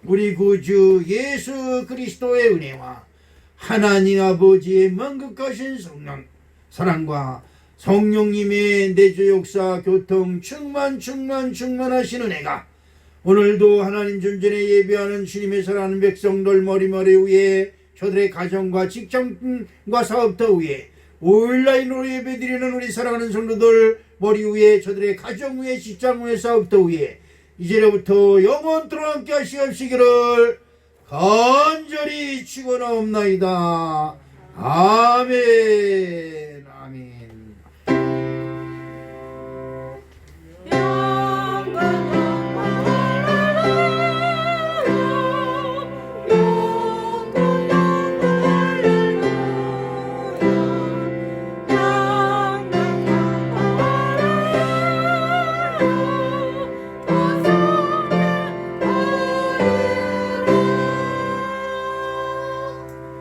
우리 구주 예수 그리스도의 은혜와 하나님 아버지의 만극하신 성령 사랑과 성령님의 내주 역사 교통 충만하신 은혜가 오늘도 하나님 존전에 예배하는 주님의 사랑하는 백성들 머리 위에 저들의 가정과 직장과 사업터 위에 온라인으로 예배드리는 우리 사랑하는 성도들 머리 위에 저들의 가정 위에 직장 위에 사업터 위에 이제로부터 영원토록 함께 하시옵시기를 간절히 축원하옵나이다. 아멘.